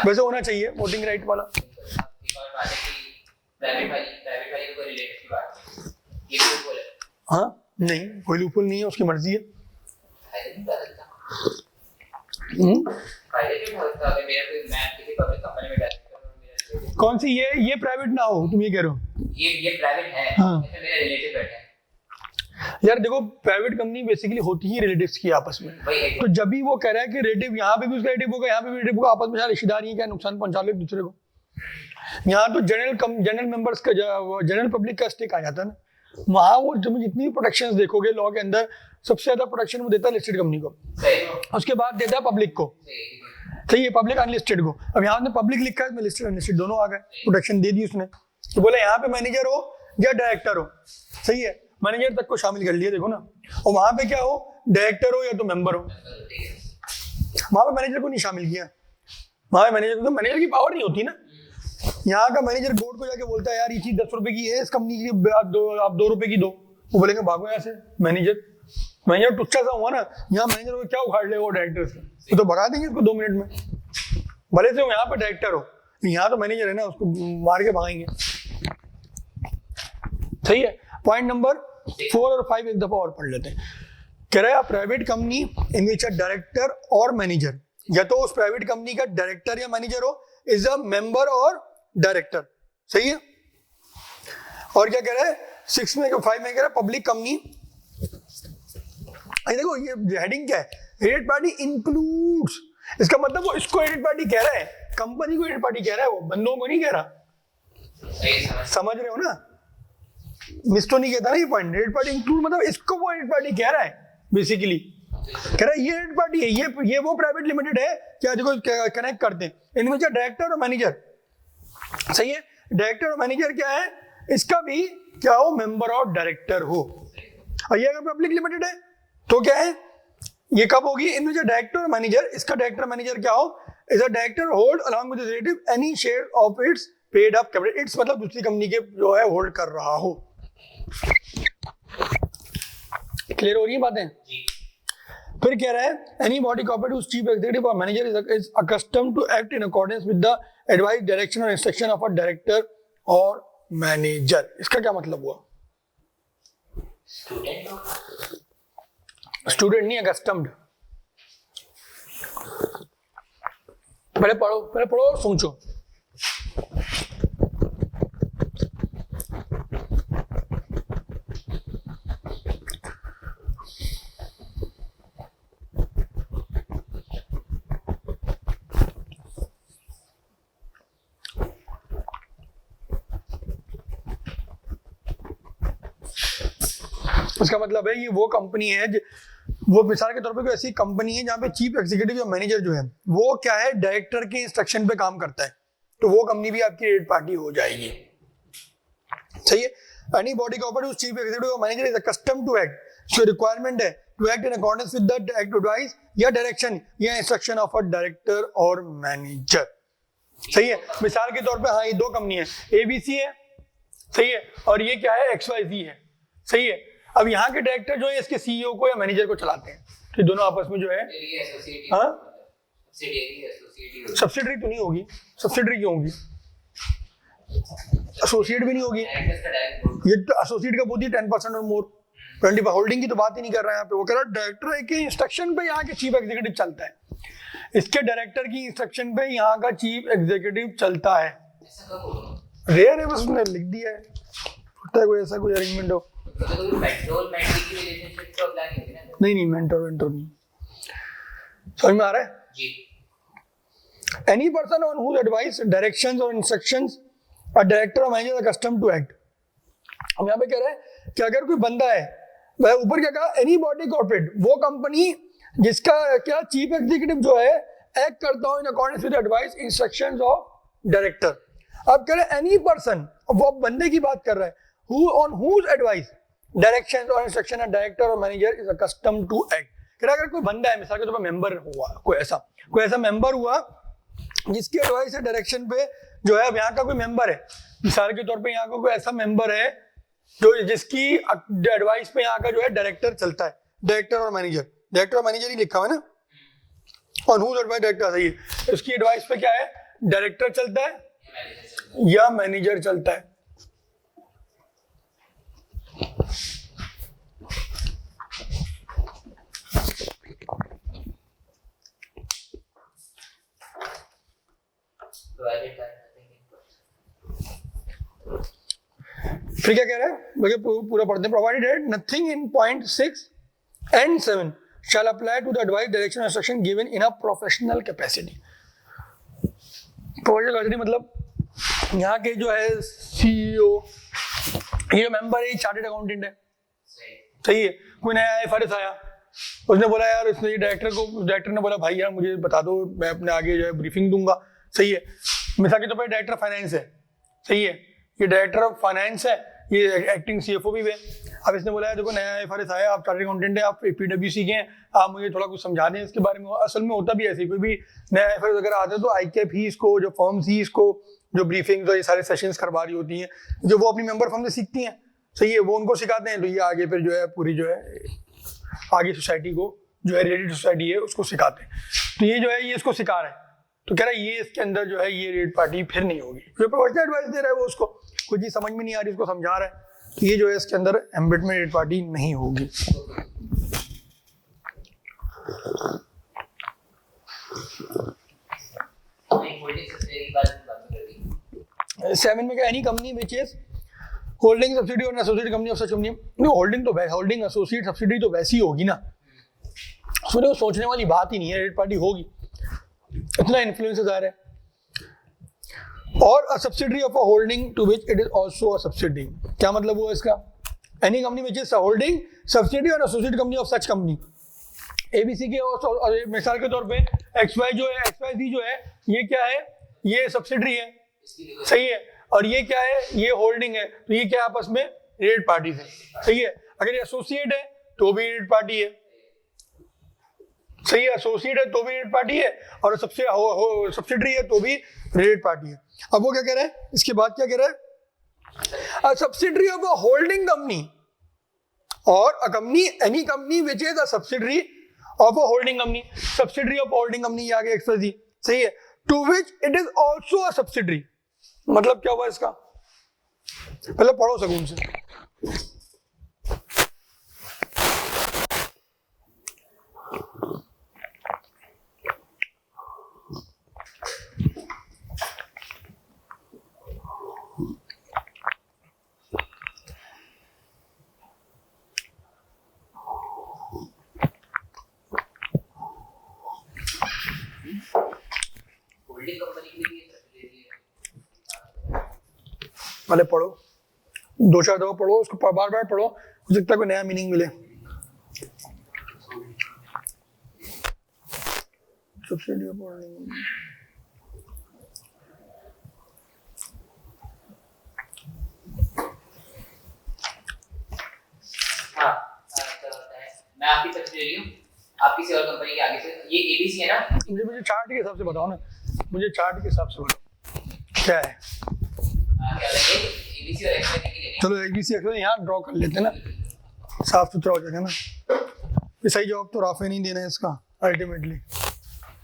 वैसे होना चाहिए वोटिंग राइट वाला। प्राइवेट वाली को रिलेटेड की बात है, ये लूप होल है। हाँ, नहीं, कोई लूप होल नहीं है, उसकी मर्जी है। कौन सी? ये प्राइवेट ना हो, तुम ये कह रहे हो? ये प्राइवेट है, हाँ। मेरा रिलेटिव बैठा है। यार देखो, प्राइवेट कंपनी बेसिकली होती ही रिलेटिव्स की आपस में, तो जब भी वो कह रहा है कि रिलेटिव यहाँ पे भी उसका रिलेटिव होगा, यहाँ पे भी रिलेटिव होगा, आपस में यार रिश्तेदारी है, क्या नुकसान पहुंचा लो एक दूसरे को। यहाँ तो जनरल मेंबर्स का, जनरल पब्लिक का स्टेक आ जाता है ना, वहाँ वो तुम जितनी भी प्रोटेक्शन देखोगे लॉ के अंदर, सबसे ज्यादा प्रोटेक्शन वो देता है लिस्टेड कंपनी को, उसके बाद देता है पब्लिक को, सही है, पब्लिक अनलिस्टेड को। अब यहाँ पे पब्लिक लिखा है, इसमें लिस्टेड अनलिस्टेड दोनों आ गए, प्रोटेक्शन दे दी उसने। तो बोला यहाँ पे मैनेजर हो या डायरेक्टर हो, सही है, मैनेजर तक को शामिल कर लिया, देखो ना। और वहां पे क्या हो? डायरेक्टर हो या तो मेंबर हो, वहां पे मैनेजर को नहीं शामिल किया। वहां पे मैनेजर को, तो मैनेजर की पावर नहीं होती ना। यहाँ का मैनेजर बोर्ड को जाके बोलता है यार ये चीज 10 रुपए की है, इस कंपनी की आप 2 रुपए की दो, वो बोलेंगे भागो यहाँ से। मैनेजर टुच्चा सा हुआ ना, यहाँ मैनेजर को क्या उखाड़ लेगा वो डायरेक्टर से, वो तो भगा देंगे इसको 2 मिनट में। भले से वो यहाँ पे डायरेक्टर हो, यहाँ तो मैनेजर है ना, उसको मार के भगाएंगे। सही है। पॉइंट नंबर 4 और 5 एक दफा और पढ़ लेते हैं। कह रहा है private company in which a director और मैनेजर, या तो उस प्राइवेट कंपनी का डायरेक्टर या मैनेजर हो, इज अ मेंबर और डायरेक्टर। सही है। और क्या कह रहा है 5 में कह रहा है पब्लिक कंपनी, देखो ये हेडिंग क्या है, रिलेटेड पार्टी इंक्लूड्स, इसका मतलब वो इसको रिलेटेड पार्टी कह रहा है, कंपनी को रिलेटेड पार्टी कह रहा है, वो बंदों को नहीं कह रहा। समझ रहे हो ना, मिस तो नहीं कहता ना ये पॉइंट। रिलेटेड पार्टी इंक्लूड मतलब इसको वो रिलेटेड पार्टी कह रहा है बेसिकली, कह रहा है ये रिलेटेड पार्टी है, ये वो प्राइवेट लिमिटेड है क्या देखो कनेक्ट करते हैं इनमें डायरेक्टर और मैनेजर। सही है। डायरेक्टर और मैनेजर क्या है, इसका भी क्या हो, मेंबर और डायरेक्टर हो। और ये अगर पब्लिक लिमिटेड है तो क्या है, ये कब होगी, इनमें डायरेक्टर और मैनेजर, इसका डायरेक्टर मैनेजर क्या हो, is a director hold along with relative any share of its paid up capital. It's मतलब दूसरी कंपनी के जो है होल्ड कर रहा हो। क्लियर हो रही है बातें। फिर कह रहा है any body corporate whose chief executive और manager is accustomed to act in accordance with the advice direction और इंस्ट्रक्शन ऑफ अ डायरेक्टर और मैनेजर। इसका क्या मतलब हुआ, स्टूडेंट नहीं, अकस्टम्ड। पहले पढ़ो और सोचो। इसका मतलब है ये वो कंपनी है, वो मिसाल के तौर पे कोई ऐसी कंपनी है जहाँ पे चीफ एग्जीक्यूटिव या मैनेजर जो है वो क्या है, डायरेक्टर के इंस्ट्रक्शन पे काम करता है, तो वो कंपनी भी आपकी रेड पार्टी हो जाएगी। सही है। Any body corporate whose chief executive और manager is accustomed to act, जो रिक्वायरमेंट है to act in accordance with the advice या डायरेक्शन या इंस्ट्रक्शन ऑफ अ डायरेक्टर और मैनेजर। सही है। मिसाल के तौर पे हाँ, ये दो कंपनी है, ABC है, सही है, और ये क्या है, XYZ है। सही है। अब यहाँ के डायरेक्टर जो है इसके CEO को या मैनेजर को चलाते हैं, तो दोनों आपस में जो है, हाँ सब्सिडरी तो नहीं होगी, सब्सिडरी क्यों होगी, एसोसिएट भी नहीं होगी, ये तो एसोसिएट का बोलती है 10% और मोर 25 होल्डिंग की तो बात ही नहीं कर रहा है यहाँ पे। वो कह रहा है डायरेक्टर के इंस्ट्रक्शन पे यहाँ के चीफ एग्जीक्यूटिव चलता है, इसके डायरेक्टर की इंस्ट्रक्शन पे यहाँ का चीफ एग्जीक्यूटिव चलता है। रेयर है, बस उसने लिख दिया है, होता है कोई ऐसा कोई अरेंजमेंट हो। नहीं मेंटर नहीं। समझ में आ रहा है जी। Any person on whose advice directions और इंस्ट्रक्शंस अ डायरेक्टर और manager are custom to act. हम यहाँ पे कह रहे हैं कि अगर कोई बंदा है, वह ऊपर क्या कहा, एनी बॉडी कॉर्पोरेट, वो कंपनी जिसका क्या चीफ एग्जीक्यूटिव जो है एक्ट करता हो इन accordance with advice instructions of director. अब कह रहे हैं एनी पर्सन, वो बंदे की बात कर रहा है, who on whose advice directions or instruction a director or manager is accustomed to act। अगर कोई बंदा है, मिसाल के तौर पर मेंबर हुआ, कोई ऐसा मेंबर हुआ जिसकी एडवाइस है डायरेक्शन पे जो है, अब यहाँ का कोई मेंबर है, मिसाल के तौर पे यहाँ का कोई ऐसा मेंबर है जो जिसकी एडवाइस पे यहाँ का जो है डायरेक्टर चलता है, डायरेक्टर और मैनेजर ही लिखा हुआ है ना, और whose advice डायरेक्टर, सही है, उसकी एडवाइस पे क्या है, डायरेक्टर चलता है या मैनेजर चलता है। फिर क्या कह रहा है, पूरा पढ़ते हैं। प्रोवाइडेड है nothing in point 6 and 7 shall apply to the advice direction and instruction given in a professional capacity। Professional capacity मतलब यहाँ के जो है CEO, ये मेंबर है, चार्टर्ड अकाउंटेंट है, सही है, कोई नया IFRS आया, उसने बोला यार, इसने डायरेक्टर ने बोला भाई यार मुझे बता दो, मैं अपने आगे जो है ब्रीफिंग दूंगा, सही है। मिसाल के तौर पर डायरेक्टर फाइनेंस है, सही है, ये डायरेक्टर ऑफ फाइनेंस है, ये एक्टिंग CFO भी है। अब इसने बोला है देखो नया IFRS आया, आप चार्टर्ड अकाउंटेंट है, आप PwC के हैं, आप मुझे थोड़ा कुछ समझा दें इसके बारे में। असल में होता भी ऐसे, कोई भी नया IFRS वगैरह आता है तो ICAP ही इसको, जो फर्म्स ही इसको जो ब्रीफिंग और ये सारे सेशंस करवा रही होती हैं, जो वो अपनी मेंबर फर्म से सीखती हैं, सही है, वो उनको सिखाते हैं, तो ये आगे फिर जो है पूरी जो है आगे सोसाइटी को जो है रिलेटेड सोसाइटी है उसको सिखाते हैं। तो ये जो है ये इसको सिखा रहा है, तो कह रहा है ये इसके अंदर जो है ये रेट पार्टी फिर नहीं होगी। जो प्रोफेशनल एडवाइस दे रहा है वो उसको कोई चीज समझ में नहीं आ रही, उसको समझा रहा है तो ये जो है इसके अंदर एम्बेड में रेट पार्टी नहीं होगी। होल्डिंग सब्सिडियरी की बात कर दी। 7 में क्या, any company which is holding subsidy और associate company of such company. नहीं, होल्डिंग तो होल्डिंग एसोसिएट सब्सिडी तो वैसी होगी ना, उसमें तो सोचने वाली बात ही नहीं है, रेट पार्टी होगी, इतना इन्फ्लुएंस आ रहा है। और a subsidiary of a holding to which it is also a subsidy, क्या मतलब हुआ इसका? Any company which is holding subsidy और associate company of such company. ABC के और मिसाल के तौर पे XY जो है, XYZ जो है, ये क्या है? ये सब्सिडरी है, सही है, और ये क्या है? ये होल्डिंग है, तो ये क्या आपस में रेट पार्टी है, सही है। अगर ये एसोसिएट है तो भी रेट पार्टी है, सही है, एसोसिएट है तो भी रेट पार्टी है, और सब्सिडरी है तो भी रेट पार्टी है। अब वो क्या कह रहा है, इसके बाद क्या कह रहा है? A subsidiary of a holding company और a company, any company which is a subsidiary of a holding company. Subsidiary of holding company, ये आ गया XYZ, सही है, to which it is also a subsidiary. मतलब क्या हुआ इसका? पहले पढ़ो सकून से। होल्डिंग कंपनी के लिए सब्सिडियरी है। पहले पढ़ो, 2-4 दफा पढ़ो, उसको बार बार पढ़ो, हो सकता है कोई नया मीनिंग मिले। सब्सिडी ऑफ होल्डिंग, हाँ, क्या होता है, मैं आपकी सब्सिडियरी हूँ, आप किसी और कंपनी के आगे से, ये एबीसी है ना? मुझे चार्ट के हिसाब से बताओ ना, मुझे चार्ट के हिसाब से बताओ क्या है। क्या लगे एबीसी और XYZ की लेनी चलो ABC XYZ यहाँ ड्रॉ कर लेते हैं ना, साफ सुथरा हो जाएगा ना। ये सही जवाब तो राफे नहीं देना है इसका अल्टीमेटली,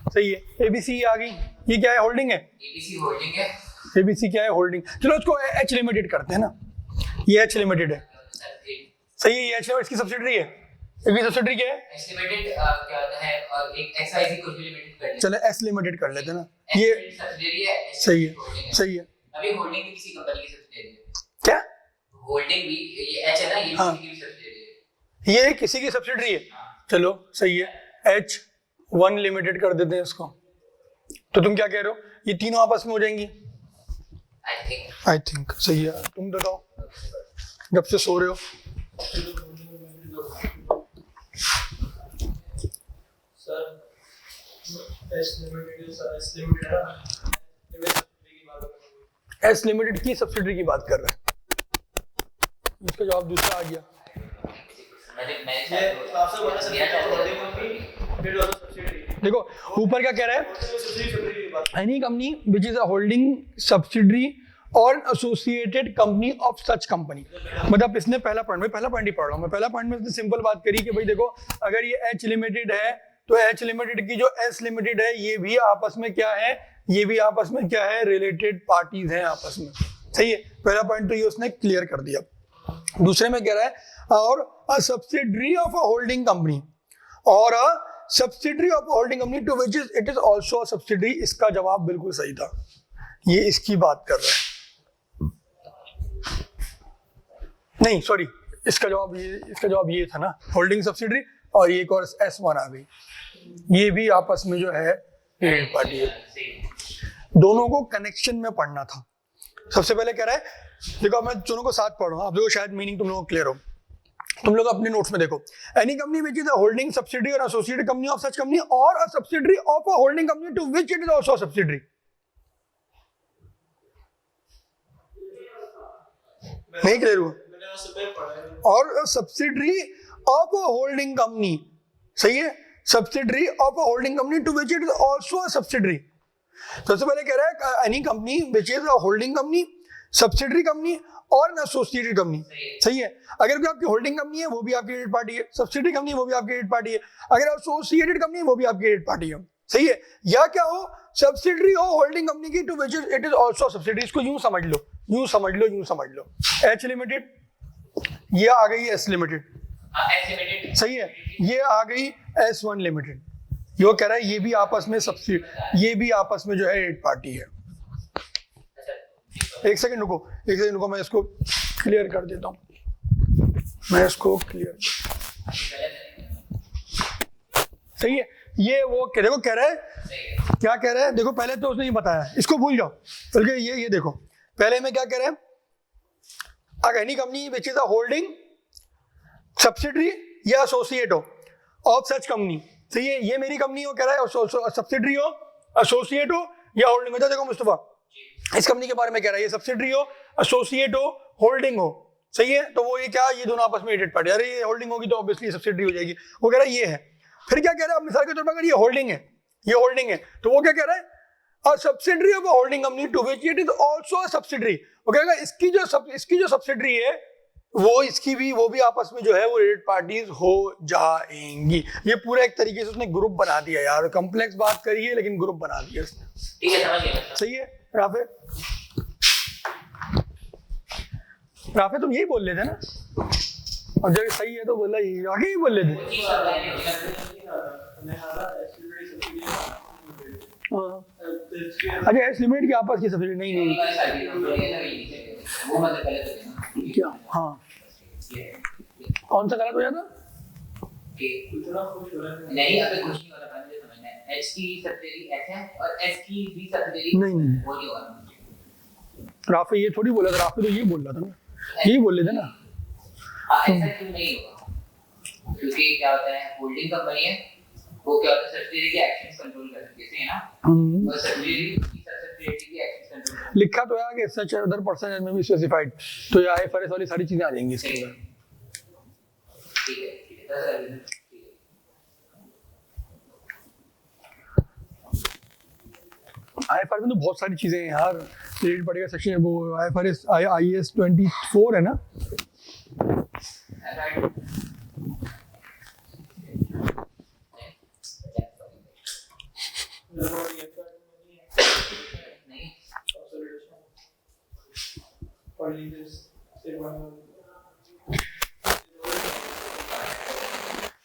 सही है। ABC आ गई, ये क्या है? होल्डिंग है। एबीसी होल्डिंग है। ABC क्या है? होल्डिंग। चलो इसको H लिमिटेड करते हैं ना, ये H लिमिटेड है, सही है, ये H लिमिटेड इसकी सब्सिडरी है। इसकी सब्सिडरी क्या है? एस लिमिटेड क्या होता है, और एक XYZ को भी लिमिटेड कर लेते चलो S लिमिटेड कर लेते हैं ना, हैं। ये सब्सिडियरी है, सही है, होल्डिंग है। सही है। अभी होल्डिंग भी किसी कंपनी की सब्सिडियरी है। क्या? होल्डिंग भी, ये H है ना, ये हाँ। किसी की भी सब्सिडियरी है। ये किसी की सब्सिडरी है, चलो सही है, H1 लिमिटेड कर देते हैं इसको। तो तुम क्या कह रहे हो, ये तीनों आपस में हो जाएंगी? आई थिंक सही है। तुम बताओ, जब से सो रहे हो। सर एस लिमिटेड है ना, S लिमिटेड की सब्सिडरी की बात कर रहे हैं, इसका जवाब दूसरा आ गया। ये आपसे बड़ा सब्सिडी कंपनी फिर वाला सब्सिडी। देखो ऊपर क्या कह रहा है, सब्सिडी की बात। Any company which is a holding subsidiary और associated company of such company. मतलब इसने पहला पॉइंट ही पढ़ रहा हूँ मैं। पहला पॉइंट में इसने सिंपल बात करी कि भाई देखो, अगर ये H लिमिटेड है तो H लिमिटेड की जो S लिमिटेड है ये भी आपस में क्या है, ये भी आपस में क्या है, रिलेटेड पार्टीज हैं आपस में, सही है। पहला पॉइंट तो ये उसने क्लियर कर दिया। दूसरे में कह रहा है और a subsidiary of a holding company और a subsidiary of holding company to which it is also a subsidiary. इसका जवाब बिल्कुल सही था, ये इसकी बात कर रहा है, नहीं सॉरी, इसका जवाब ये था ना, होल्डिंग सब्सिडरी, और ये एक और S1 आ गई, ये भी आपस में जो है रिलेटेड पार्टी है। दोनों को कनेक्शन में पढ़ना था। सबसे पहले कह रहा है, देखो मैं दोनों को साथ पढ़ रहा हूँ, आप देखो शायद मीनिंग तुम लोगों को क्लियर हो। तुम लोग अपने नोट्स में देखो, any company which is a holding subsidiary और associated company of such company और a subsidiary of a holding company to which it is also a subsidiary. नहीं क्लियर हुआ? मैंने उससे पहले पढ़ा है। और subsidiary of a holding company, सही है, subsidiary of a holding company to which it is also a subsidiary. सबसे पहले कह रहा है any company which is a holding company, subsidiary company और एसोसिएटेड कंपनी, सही है। अगर कोई आपकी होल्डिंग कंपनी है वो भी आपकी रिलेटेड पार्टी है, सब्सिडरी कंपनी वो भी आपकी रिलेटेड पार्टी है, अगर एसोसिएटेड कंपनी वो भी आपकी रिलेटेड पार्टी है, सही है, या क्या हो, सब्सिडरी हो होल्डिंग कंपनी की to which it is also subsidiary. इसको यूं समझ लो, यूं समझ लो, यूं समझ लो, एच लिमिटेड, ये आ गई एस लिमिटेड, एस्टिमेटेड सही है, ये आ गई एस वन लिमिटेड। यो कह रहा है ये भी आपस में ये भी आपस में जो है रेट पार्टी है। अच्छा एक सेकंड रुको, मैं इसको क्लियर कर देता हूँ, मैं इसको क्लियर, सही है। ये वो देखो कह रहा है, क्या कह रहा है, देखो पहले तो उसने ये बताया, इसको भूल जाओ, बल्कि ये देखो पहले में क्या कह रहा है, अगर any company which is a holding subsidiary या एसोसिएट हो ऑफ सच कंपनी, सही है, ये मेरी कंपनी हो, कह रहा है सब्सिडरी हो, एसोसिएट हो या होल्डिंग हो। देखो मुस्तफा, इस कंपनी के बारे में कह रहा है ये सब्सिडरी हो, एसोसिएट हो, होल्डिंग हो, सही है, तो वो ये क्या, ये दोनों आपस में रिलेटेड पार्टी, अरे ये होल्डिंग होगी तो ऑब्वियसली सब्सिडरी हो जाएगी, वो कह रहा है ये है। फिर क्या कह रहा है, मिसाल के तौर पर अगर ये होल्डिंग है, तो वो क्या कह रहा है, a subsidiary of a holding company to which it is also a subsidiary, वो कहेगा इसकी जो सब्सिडरी है वो भी आपस में जो है वो रिलेटेड पार्टीज हो जाएंगी। ये पूरा एक तरीके से उसने ग्रुप बना दिया यार, कॉम्प्लेक्स बात करी है लेकिन ग्रुप बना दिया उसने। ठीक है, समझ गया। सही है राफे तुम यही बोल लेते ना, और जब सही है तो बोला ये आगे ही बोल लेते। अच्छा एस लिमिटेड की आपस की सब्सिडी नहीं वो मतलब पहले तो देना क्या, हाँ कौन सा गलत हो जाता कि नहीं, अबे कुछ नहीं हो रहा, मुझे समझना है। एच की सब्सिडी एच है और एस की भी सब्सिडी नहीं वो नहीं होगा। राफे ये थोड़ी बोला था, राफे तो ये बोल रहा था ना, यही बोल लेते ना। हाँ, ऐसा क्यों नहीं होगा, क्योंकि क्या होता है, होल्डिंग कंपनी है, वो क्या होता है, सब्सिडी के एक्शंस कंट्रोल कर सकती है, सही है ना, और सब्सिडी की सब्सिडी के एक्शंस कंट्रोल लिखा तो है कि सच अदर पर्सन में भी स्पेसिफाइड, तो ये आईएफआरएस वाली सारी चीजें आ जाएंगी इसके अंदर। ठीक है, ठीक है। आईएफआरएस में तो बहुत सारी चीजें हैं यार, रिलेटेड पार्टी का सेक्शन है वो आईएफआरएस आईएस 24 है ना।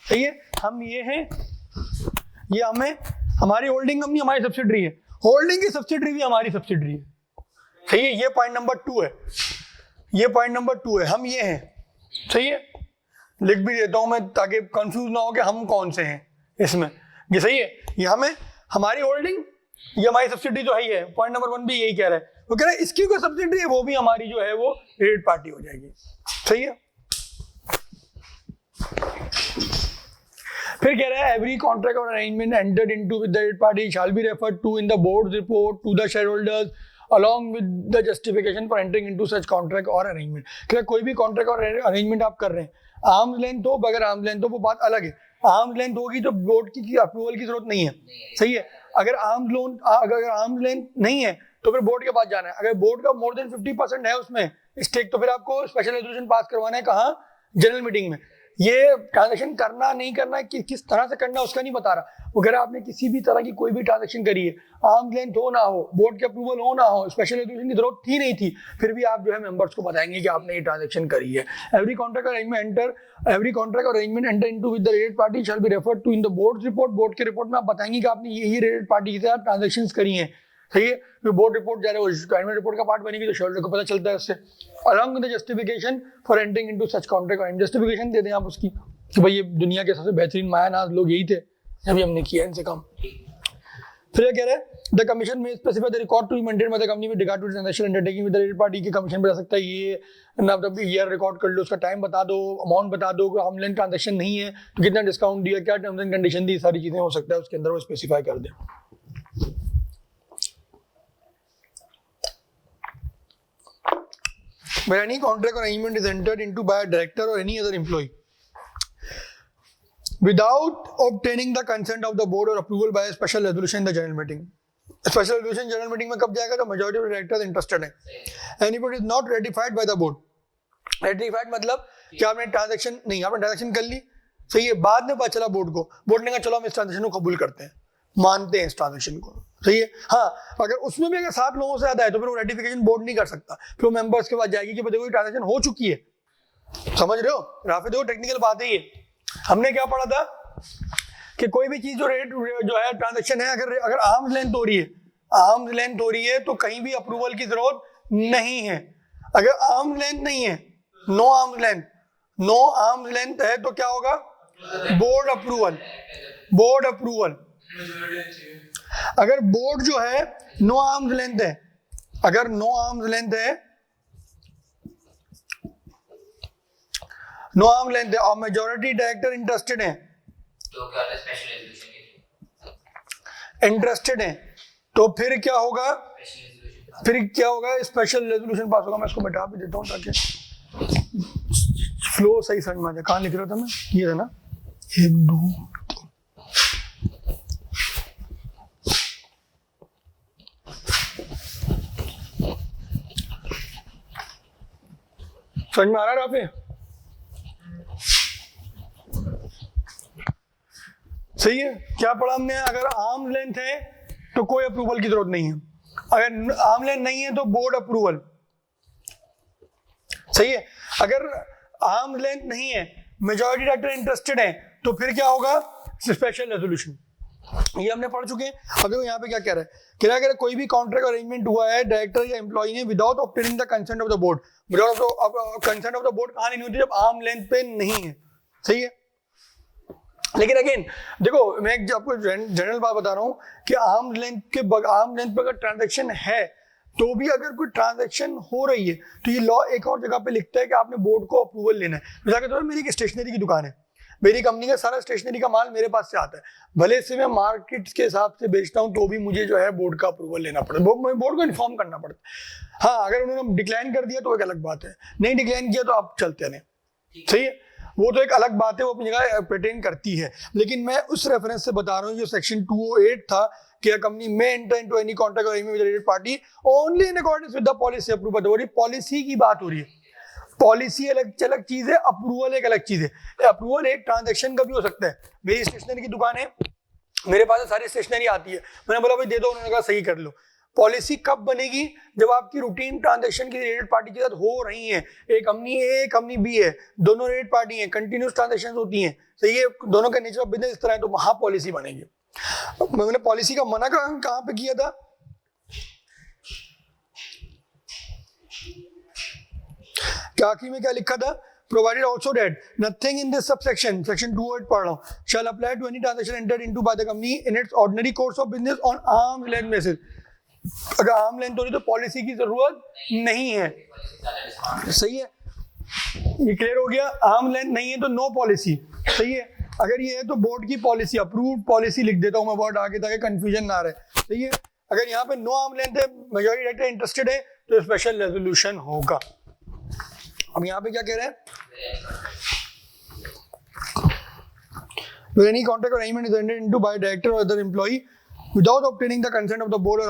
सही है, हम ये हैं, ये हमें, हमारी होल्डिंग कंपनी हमारी सब्सिडरी है, होल्डिंग की सब्सिडरी भी हमारी सब्सिडरी है, सही है, ये पॉइंट नंबर 2 है, ये पॉइंट नंबर 2 है, हम ये हैं, सही है, लिख भी देता हूं मैं ताकि कंफ्यूज ना हो कि हम कौन से हैं इसमें, ये सही है, ये हमें, हमारी होल्डिंग, ये हमारी सब्सिडरी जो है, पॉइंट नंबर 1 भी यही कह रहा है, वो कह रहा है इसकी कोई सब्सिडरी है वो भी हमारी जो है वो रिलेटेड पार्टी हो जाएगी, सही है। फिर कह रहा है एवरी कॉन्ट्रैक्ट और arrangement entered into with the related party shall be referred to in the board report to the shareholders along with the justification for entering into such contract और arrangement। क्या कोई भी contract और arrangement आप कर रहे हैं, arm's length हो बगैर आर्म्स लेंथ हो वो बात अलग है, आर्म्स लेंथ होगी तो बोर्ड की अप्रूवल की जरूरत नहीं है, सही है, अगर आर्म्स लेंथ नहीं है तो फिर बोर्ड के पास जाना है, अगर बोर्ड का मोर देन 50% है उसमें स्टेक तो फिर आपको स्पेशल रेजोल्यूशन पास करवाना है, कहाँ, जनरल मीटिंग में। ये ट्रांजैक्शन करना नहीं करना है, किस तरह से करना है उसका नहीं बता रहा, अगर आपने किसी भी तरह की कोई भी ट्रांजैक्शन करी है, आर्म्स लेंथ हो ना हो, बोर्ड के अप्रूवल हो ना हो, स्पेशल रेजोल्यूशन की जरूरत ही नहीं थी, फिर भी आप जो है मेंबर्स को बताएंगे कि आपने ये ट्रांजैक्शन करी है। Every contract arrangement enter into with the related party shall be referred to in the board report, board के रिपोर्ट में आप बताएंगे कि आपने यही रिलेटेड पार्टी के साथ ट्रांजैक्शंस करी हैं, सही है, फिर बोर्ड रिपोर्ट जा रहे हो, एनुअल रिपोर्ट का पार्ट बनेगी तो शेयरहोल्डर को पता चलता है उससे, along with the justification for entering into such contract, justification दे दें आप उसकी कि भाई ये दुनिया के सबसे बेहतरीन मायानाज लोग यही थे, अभी हमने किया इनसे काम। फिर कह रहे हैं the commission may specify the record to be maintained by the company with regard to transaction undertaking with the related party की कमीशन पे जा सकता है, ये ना मतलब ईयर रिकॉर्ड कर लो, उसका टाइम बता दो, अमाउंट बता दो, ऑनलाइन ट्रांजैक्शन नहीं है तो कितना डिस्काउंट दिया, क्या टर्म्स एंड कंडीशन दी, सारी चीजें हो सकता है उसके अंदर वो स्पेसिफाई कर दे। When any contract or arrangement is entered into by a director or any other employee without obtaining the consent of the board or approval by a special resolution in the general meeting, special resolution general meeting में कब जाएगा तो majority of directors interested हैं, and if it is not ratified by the board, ratified मतलब कि आपने transaction नहीं, आपने ट्रांजैक्शन कर ली, सही है, बाद में पता चला बोर्ड को, बोर्ड ने कहा चलो हम इस ट्रांजैक्शन को कबूल करते हैं, मानते हैं इस ट्रांजेक्शन को, सही है। हाँ, अगर उसमें भी अगर 7 लोगों से ज्यादा है तो फिर वो रेटिफिकेशन बोर्ड नहीं कर सकता, फिर वो मेंबर्स के पास जाएगी कि देखो ये ट्रांजेक्शन हो चुकी है। समझ रहे हो राफे, देखो टेक्निकल बात है ये। हमने क्या पढ़ा था कि कोई भी चीज जो रेट जो है ट्रांजेक्शन है, अगर आर्म्स लेंथ हो रही है, आर्म्स लेंथ हो रही है तो कहीं भी अप्रूवल की जरूरत नहीं है। अगर आर्म्स लेंथ नहीं है, no arm's length, no arm's length है तो क्या होगा, बोर्ड अप्रूवल, बोर्ड अप्रूवल। अगर बोर्ड जो है नो आर्म्स लेंथ है, अगर नो आर्म्स लेंथ है, नो आर्म लेंथ है और मेजॉरिटी डायरेक्टर इंटरेस्टेड है, तो क्या होता है स्पेशल रेजोल्यूशन के लिए, इंटरेस्टेड है तो फिर क्या होगा, स्पेशल रेजोल्यूशन फिर क्या होगा, स्पेशल रेजोल्यूशन पास होगा। मैं इसको बैठा भी देता हूँ ताकि फ्लो सही समझ में आ जाए। कहाँ लिख रहा था मैं, ये था ना, 1 2 समझ में आ रहा है राफे, सही है। क्या पढ़ा हमने, अगर आर्म लेंथ है तो कोई अप्रूवल की जरूरत नहीं है, अगर आर्म लेंथ नहीं है तो बोर्ड अप्रूवल, सही है। अगर आर्म लेंथ नहीं है, मेजॉरिटी डायरेक्टर इंटरेस्टेड है तो फिर क्या होगा, स्पेशल रेजोल्यूशन। ये हमने पढ़ चुके हैं। अब देखो यहाँ पे क्या कह रहा है, कह रहा है अगर कोई भी कॉन्ट्रैक्ट अरेंजमेंट हुआ है डायरेक्टर या एम्प्लॉय ने without obtaining the consent of the board, without consent of the board कहाँ लेनी होती है, जब आर्म लेंथ पे नहीं है, सही है। लेकिन अगेन देखो, मैं आपको जनरल बात बता रहा हूँ कि आर्म लेंथ पे अगर ट्रांजैक्शन है तो भी अगर कोई ट्रांजैक्शन हो रही है तो ये लॉ एक और जगह पे लिखता है कि आपने बोर्ड को अप्रूवल लेना है। मिसाल के तौर पर मेरी एक स्टेशनरी की दुकान है, मेरी कंपनी का सारा स्टेशनरी का माल मेरे पास से आता है, भले से मैं मार्केट के हिसाब से बेचता हूँ तो भी मुझे जो है बोर्ड का अप्रूवल लेना पड़ता है, बोर्ड को इन्फॉर्म करना पड़ता है। हाँ, अगर उन्होंने डिक्लाइन कर दिया तो एक अलग बात है, नहीं डिक्लाइन किया तो आप चलते नहीं, सही है, वो तो एक अलग बात है, वो अपनी जगह पर्टेन करती है। लेकिन मैं उस रेफरेंस से बता रहा हूँ जो सेक्शन 208 था कि a company may enter into any contract or agreement with a related party only in accordance with the policy approved। वो पॉलिसी की बात हो रही है, पॉलिसी अलग चीज है, अप्रूवल एक अलग चीज है। अप्रूवल एक ट्रांजैक्शन का भी हो सकता है। मेरी स्टेशनरी की दुकान है, मेरे पास सारी स्टेशनरी आती है, मैंने बोला भाई दे दो, उन्होंने कहा सही कर लो। पॉलिसी कब बनेगी, जब आपकी रूटीन ट्रांजैक्शन की रिलेटेड पार्टी के साथ हो रही है, एक कंपनी ए एक कंपनी बी है, दोनों रिलेटेड पार्टी हैं, कंटिन्यूस ट्रांजैक्शन होती हैं, सही है, दोनों का नेचर ऑफ बिजनेस इस तरह है, तो वहां पॉलिसी बनेगी। मैंने पॉलिसी का मना कहां पे किया था, क्या आखिरी में क्या लिखा था, provided also that nothing in this subsection, section 208 पढ़ रहा हूं, shall apply to any transaction entered into by the company in its ordinary course of business on arm's length basis। अगर आर्म लेंथ हो रही तो पॉलिसी की जरूरत नहीं है, सही है, ये क्लियर हो गया। आर्म लेंथ नहीं है तो नो पॉलिसी, सही है। अगर ये है तो बोर्ड की पॉलिसी, अप्रूव्ड पॉलिसी लिख देता हूं मैं वर्ड आगे ताकि कंफ्यूजन ना रहे, सही है। अगर यहाँ पे नो आर्म लेंथ है, मेजॉरिटी डायरेक्टर इंटरेस्टेड है तो स्पेशल रेजोल्यूशन होगा। अब यहाँ पे क्या कह रहे हैं, any contract or arrangement is entered into by director or other employee without obtaining the consent of the board or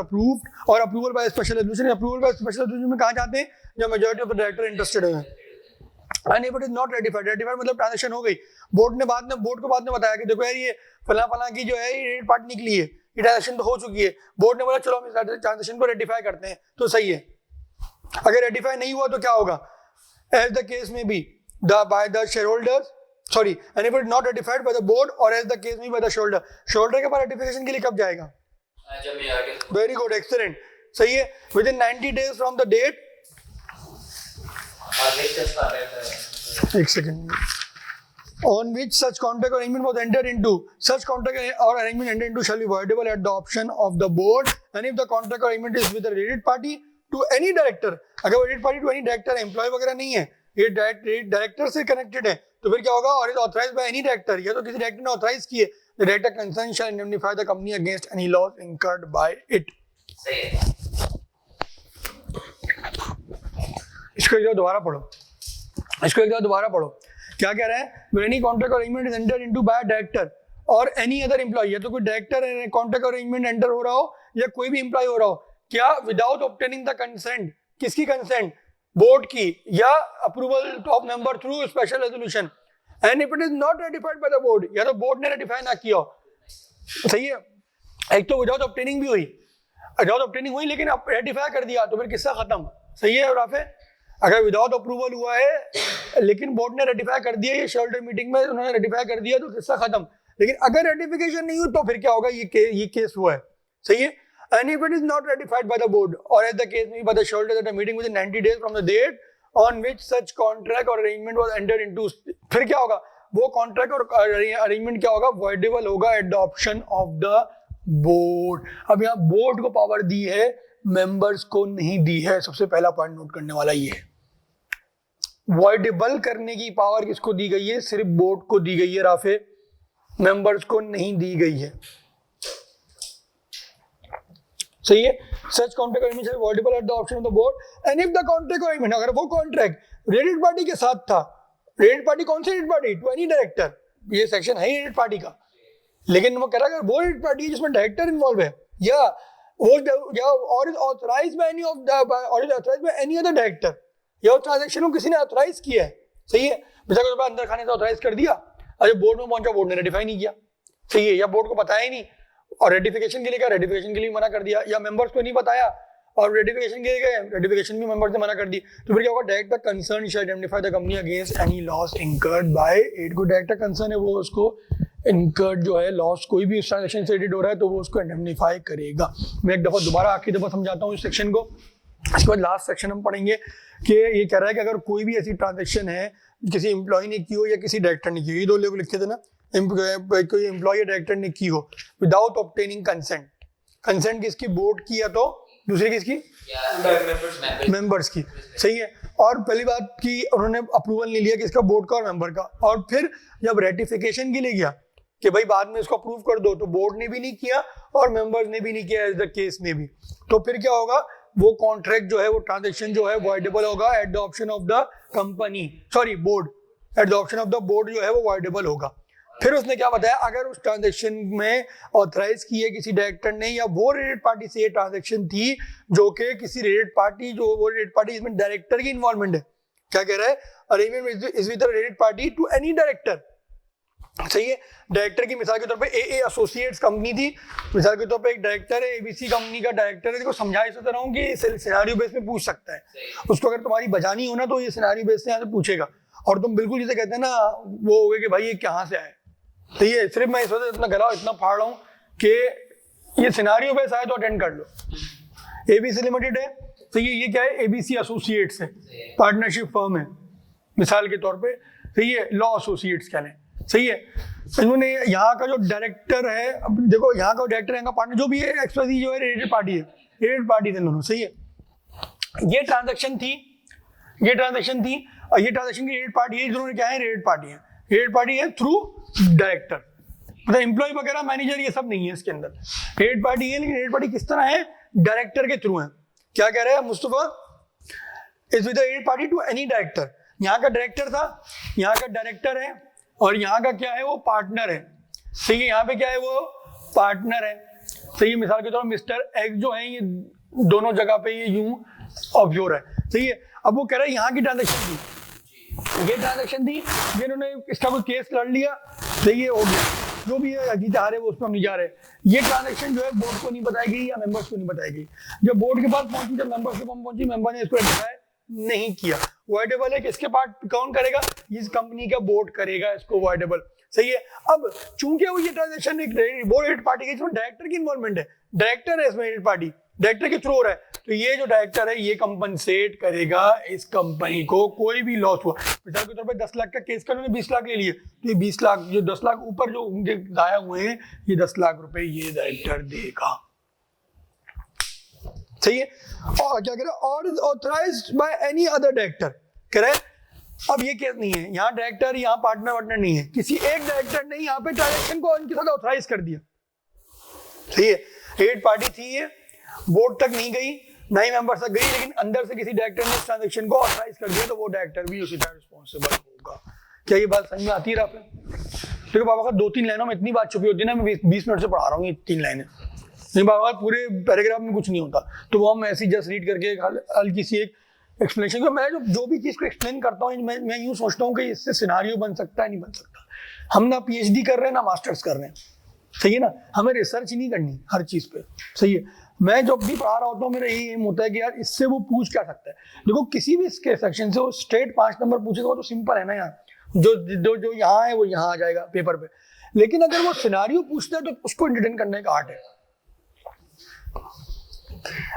approval by special resolution। approval by special resolution में कहाँ जाते हैं, जब majority of the director interested है। and if it is not ratified मतलब transaction हो गई, board को बाद में बताया कि देखो यार ये फला की जो है ये रेट पार्ट निकली है, ये ट्रांजेक्शन तो हो चुकी है, बोर्ड ने बोला चलो हम इस ट्रांजेक्शन को रेटिफाई करते हैं, तो सही है। अगर रेटिफाई नहीं हुआ तो क्या होगा, as the case may be by the shareholders, sorry, and if it is not ratified by the board or as the case may be by the shareholder के पास ratification के लिए कब जाएगा, very good, excellent, सही है, within 90 days from the date, एक second, on which such contract or arrangement was entered into, such contract or arrangement entered into shall be voidable at the option of the board, and if the contract or arrangement is with a related party to any director, अगर related party to any director, employee वगैरह नहीं है, ये director से connected है, तो फिर क्या होगा, or is authorised by any director, या तो किसी डायरेक्टर ने ऑथराइज किए, the director concerned shall indemnify the company against any loss incurred by it. सही है। इसको एक बार दोबारा पढ़ो, क्या कह रहा है, एनी कॉन्ट्रैक्ट और arrangement is entered into by director और एनी अदर एम्प्लॉय, या तो कोई डायरेक्टर कॉन्ट्रैक्ट और अरेंजमेंट एंटर हो रहा हो या कोई भी एम्प्लॉय हो रहा हो, क्या विदाउट ऑब्टेनिंग द कंसेंट, किसकी कंसेंट, बोर्ड की, या approval of member through special resolution, and if it is not ratified by the board, या तो बोर्ड ने रेटिफाई ना किया, सही है। एक तो विदाउट ऑब्टेनिंग भी हुई, विदाउट ऑब्टेनिंग हुई लेकिन अब रेटिफाई कर दिया तो फिर किस्सा खत्म। सही है राफे? अगर विदाउट अप्रूवल हुआ है लेकिन बोर्ड ने रेटिफाई कर दिया, ये शेयर होल्डर मीटिंग में उन्होंने रेटिफाई कर दिया तो किस्सा खत्म। लेकिन अगर रेटिफिकेशन नहीं हुई तो फिर क्या होगा, ये केस हुआ है। सही है? And if it is not ratified by the board or as the case may be by the shareholders at a meeting within 90 days from the date on which such contract or arrangement was entered into, फिर क्या होगा, वो contract और arrangement क्या होगा, voidable होगा at the option of the board। अब यहाँ बोर्ड को पावर दी है, मेंबर्स को नहीं दी है। सबसे पहला पॉइंट नोट करने वाला ये है, voidable करने की पावर किसको दी गई है, सिर्फ बोर्ड को दी गई है राफे, मेंबर्स को नहीं दी गई है। सही है? सच contract agreement is voidable at the option of the board and if the contract agreement, अगर वो कॉन्ट्रैक्ट रेटेड पार्टी के साथ था, रेटेड पार्टी कौन सी rated party, to any director, ये सेक्शन है रेटेड पार्टी का, लेकिन वो कह रहा है अगर वो रेटेड पार्टी जिसमें डायरेक्टर इन्वॉल्व है या और is authorised by any of the और is authorised by any other director, या वो ट्रांजैक्शन को किसी ने ऑथराइज किया है। सही है? बेचारे को अंदर खाने से ऑथराइज कर दिया, अरे बोर्ड में पहुंचा, बोर्ड ने रेटिफाई नहीं किया। सही है? या बोर्ड को बताया ही नहीं और रेटिफिकेशन के लिए क्या, रेटिफिकेशन के लिए मना कर दिया, या मेंबर्स को नहीं बताया और रेटिफिकेशन के लिए गए, रेटिफिकेशन भी मेंबर्स ने मना कर दी, तो फिर क्या होगा, director concerned shall indemnify the company against any loss incurred by it. को डायरेक्टर कंसर्न है, वो उसको इनकर्ड जो है लॉस कोई भी इस ट्रांजैक्शन से रिलेटेड हो रहा है तो वो उसको इंडेमनिफाई करेगा। मैं एक दफा दोबारा आखिरी दफा समझाता हूँ इस सेक्शन को, इसके बाद लास्ट सेक्शन हम पढ़ेंगे कि ये कह रहा है कि अगर कोई भी ऐसी ट्रांजैक्शन है किसी एम्प्लॉय ने की हो या किसी डायरेक्टर ने की हो, ये दो लोग लिखे थे ना, कोई एम्प्लॉय या डायरेक्टर ने की हो विदाउट ऑब्टेनिंग कंसेंट, कंसेंट किसकी, बोर्ड की या तो दूसरे किसकी, मेंबर्स की। सही है? और पहली बात की उन्होंने अप्रूवल नहीं लिया किसका, बोर्ड का और मेंबर का, और फिर जब रेटिफिकेशन के लिए गया कि भाई बाद में इसको अप्रूव कर दो, तो बोर्ड ने भी नहीं किया और मेंबर्स ने भी नहीं किया एज द केस में भी, तो फिर क्या होगा, वो कॉन्ट्रैक्ट जो है, वो ट्रांजैक्शन जो है वॉइडेबल होगा at the option of the company, sorry board, at the option of the board जो है वो वॉइडेबल होगा। फिर उसने क्या बताया, अगर उस ट्रांजैक्शन में ऑथराइज की है किसी डायरेक्टर ने या वो रिलेटेड पार्टी से ये ट्रांजैक्शन थी जो कि किसी रिलेटेड पार्टी, जो वो रिलेटेड पार्टी जिसमें डायरेक्टर की इन्वॉल्वमेंट है, क्या कह रहा है, arrangement is with the related party to any director. सही है? डायरेक्टर की मिसाल के तौर पे ए एसोसिएट्स कंपनी थी, मिसाल के तौर पे एक डायरेक्टर है, एबीसी कंपनी का डायरेक्टर है, देखो समझा इस तरह हूँ कि सिनेरियो बेस में पूछ सकता है, उसको अगर तुम्हारी बजानी हो ना तो ये सिनेरियो बेस से यहाँ से पूछेगा, और तुम बिल्कुल जिसे कहते हैं ना वो हो गए कि भाई ये कहाँ से आए। तो ये सिर्फ मैं इस वजह से इतना गला इतना फाड़ रहा हूँ कि ये सिनेरियो बेस आए तो अटेंड कर लो। एबीसी लिमिटेड है, तो ये क्या है, एबीसी एसोसिएट्स है, पार्टनरशिप फर्म है मिसाल के तौर पे। सही है? लॉ एसोसिएट्स क्या है। सही है? इन्होंने यहाँ का जो डायरेक्टर है, अब देखो यहाँ का डायरेक्टर, यहाँ का पार्टनर जो भी है, एक्सप्रेस जो है रिलेटेड पार्टी है, रिलेटेड पार्टी थे दोनों। सही है? ये ट्रांजैक्शन थी, ये ट्रांजैक्शन थी, और ये ट्रांजैक्शन की रिलेटेड पार्टी है, दोनों क्या है, रिलेटेड पार्टी है, रिलेटेड पार्टी है थ्रू डायरेक्टर, मतलब एम्प्लॉय वगैरह मैनेजर ये सब नहीं है इसके अंदर, रिलेटेड पार्टी है, लेकिन रिलेटेड पार्टी किस तरह है, डायरेक्टर के थ्रू है। क्या कह रहे हैं Mustafa, is with the related party to any director, यहाँ का डायरेक्टर था, यहाँ का डायरेक्टर है, और यहाँ का क्या है, वो पार्टनर है। सही है? यहाँ पे क्या है, वो पार्टनर है। सही है? मिसाल के तौर पर मिस्टर एक्स जो है, ये दोनों जगह पे ये यूं ऑफशोर है। सही है? अब वो कह रहा है यहाँ की ट्रांजैक्शन थी, ये ट्रांजैक्शन थी, ये इन्होंने इसका कोई केस लड़ लिया, सही है, हो गया, जो भी है जीते हारे वो उस पर हम नहीं जा रहे। ये ट्रांजैक्शन जो है बोर्ड को नहीं बताई गई या मेंबर्स को नहीं बताई गई, जब बोर्ड के पास पहुंची, जब मेंबर्स के पास पहुंची, मेंबर ने इसको रेटिफाई नहीं किया, वॉइडेबल है, किसके पार्ट कौन करेगा, इस कंपनी का बोर्ड करेगा इसको वॉइडेबल। सही है? अब चूंकि वो ये ट्रांजैक्शन एक बोर्ड पार्टी के जिसमें डायरेक्टर की इन्वॉल्वमेंट है, डायरेक्टर है इसमें, पार्टी डायरेक्टर के थ्रू हो रहा है, तो ये जो डायरेक्टर है ये कंपनसेट करेगा इस कंपनी को, कोई भी लॉस हुआ। मिसाल के तौर पे 10 लाख का केस का उन्होंने 20 लाख ले लिए, तो ये 20 लाख जो 10 लाख ऊपर जो उनके जाया हुए हैं, ये 10 लाख रुपए ये डायरेक्टर देगा। सही है? और क्या कह रहा है, और authorised by any other director, कह रहा है अब ये केस नहीं है, यहाँ डायरेक्टर, यहाँ पार्टनर वार्टनर नहीं है, किसी एक डायरेक्टर ने यहाँ पे ट्रांजैक्शन को उनके साथ ऑथराइज कर दिया। सही है? रेड पार्टी थी, ये बोर्ड तक नहीं गई, ना ही मेंबर तक गई, लेकिन अंदर से किसी डायरेक्टर ने इस ट्रांजैक्शन को ऑथराइज कर दिया, तो वो डायरेक्टर भी उसी तरह रिस्पॉन्सिबल होगा। क्या ये बात समझ में आती है राफे? देखो बाबा का 2-3 लाइनों में इतनी बात छुपी होती है ना, मैं 20 मिनट से पढ़ा रहा हूँ ये 3 लाइनें, नहीं बाबा पूरे पैराग्राफ में कुछ नहीं होता, तो वो हम ऐसी जस्ट रीड करके हल्की सी एक एक्सप्लेनेशन, मैं जो भी चीज़ को एक्सप्लेन करता हूँ, मैं यूँ सोचता हूँ कि इससे सिनारियो बन सकता है, नहीं बन सकता। हम ना PhD कर रहे हैं ना मास्टर्स कर रहे हैं, सही है ना, हमें रिसर्च नहीं करनी हर चीज पे, सही है। मैं जब भी पढ़ा रहा होता हूँ मेरा यही एम होता है कि यार इससे वो पूछ क्या सकता है। देखो किसी भी इसके सेक्शन से वो स्ट्रेट 5 नंबर पूछेगा तो सिंपल है ना यार, जो यहाँ है वो यहाँ आ जाएगा पेपर पे। लेकिन अगर वो सिनारियो पूछता है तो उसको एंटरटेन करने का आर्ट है।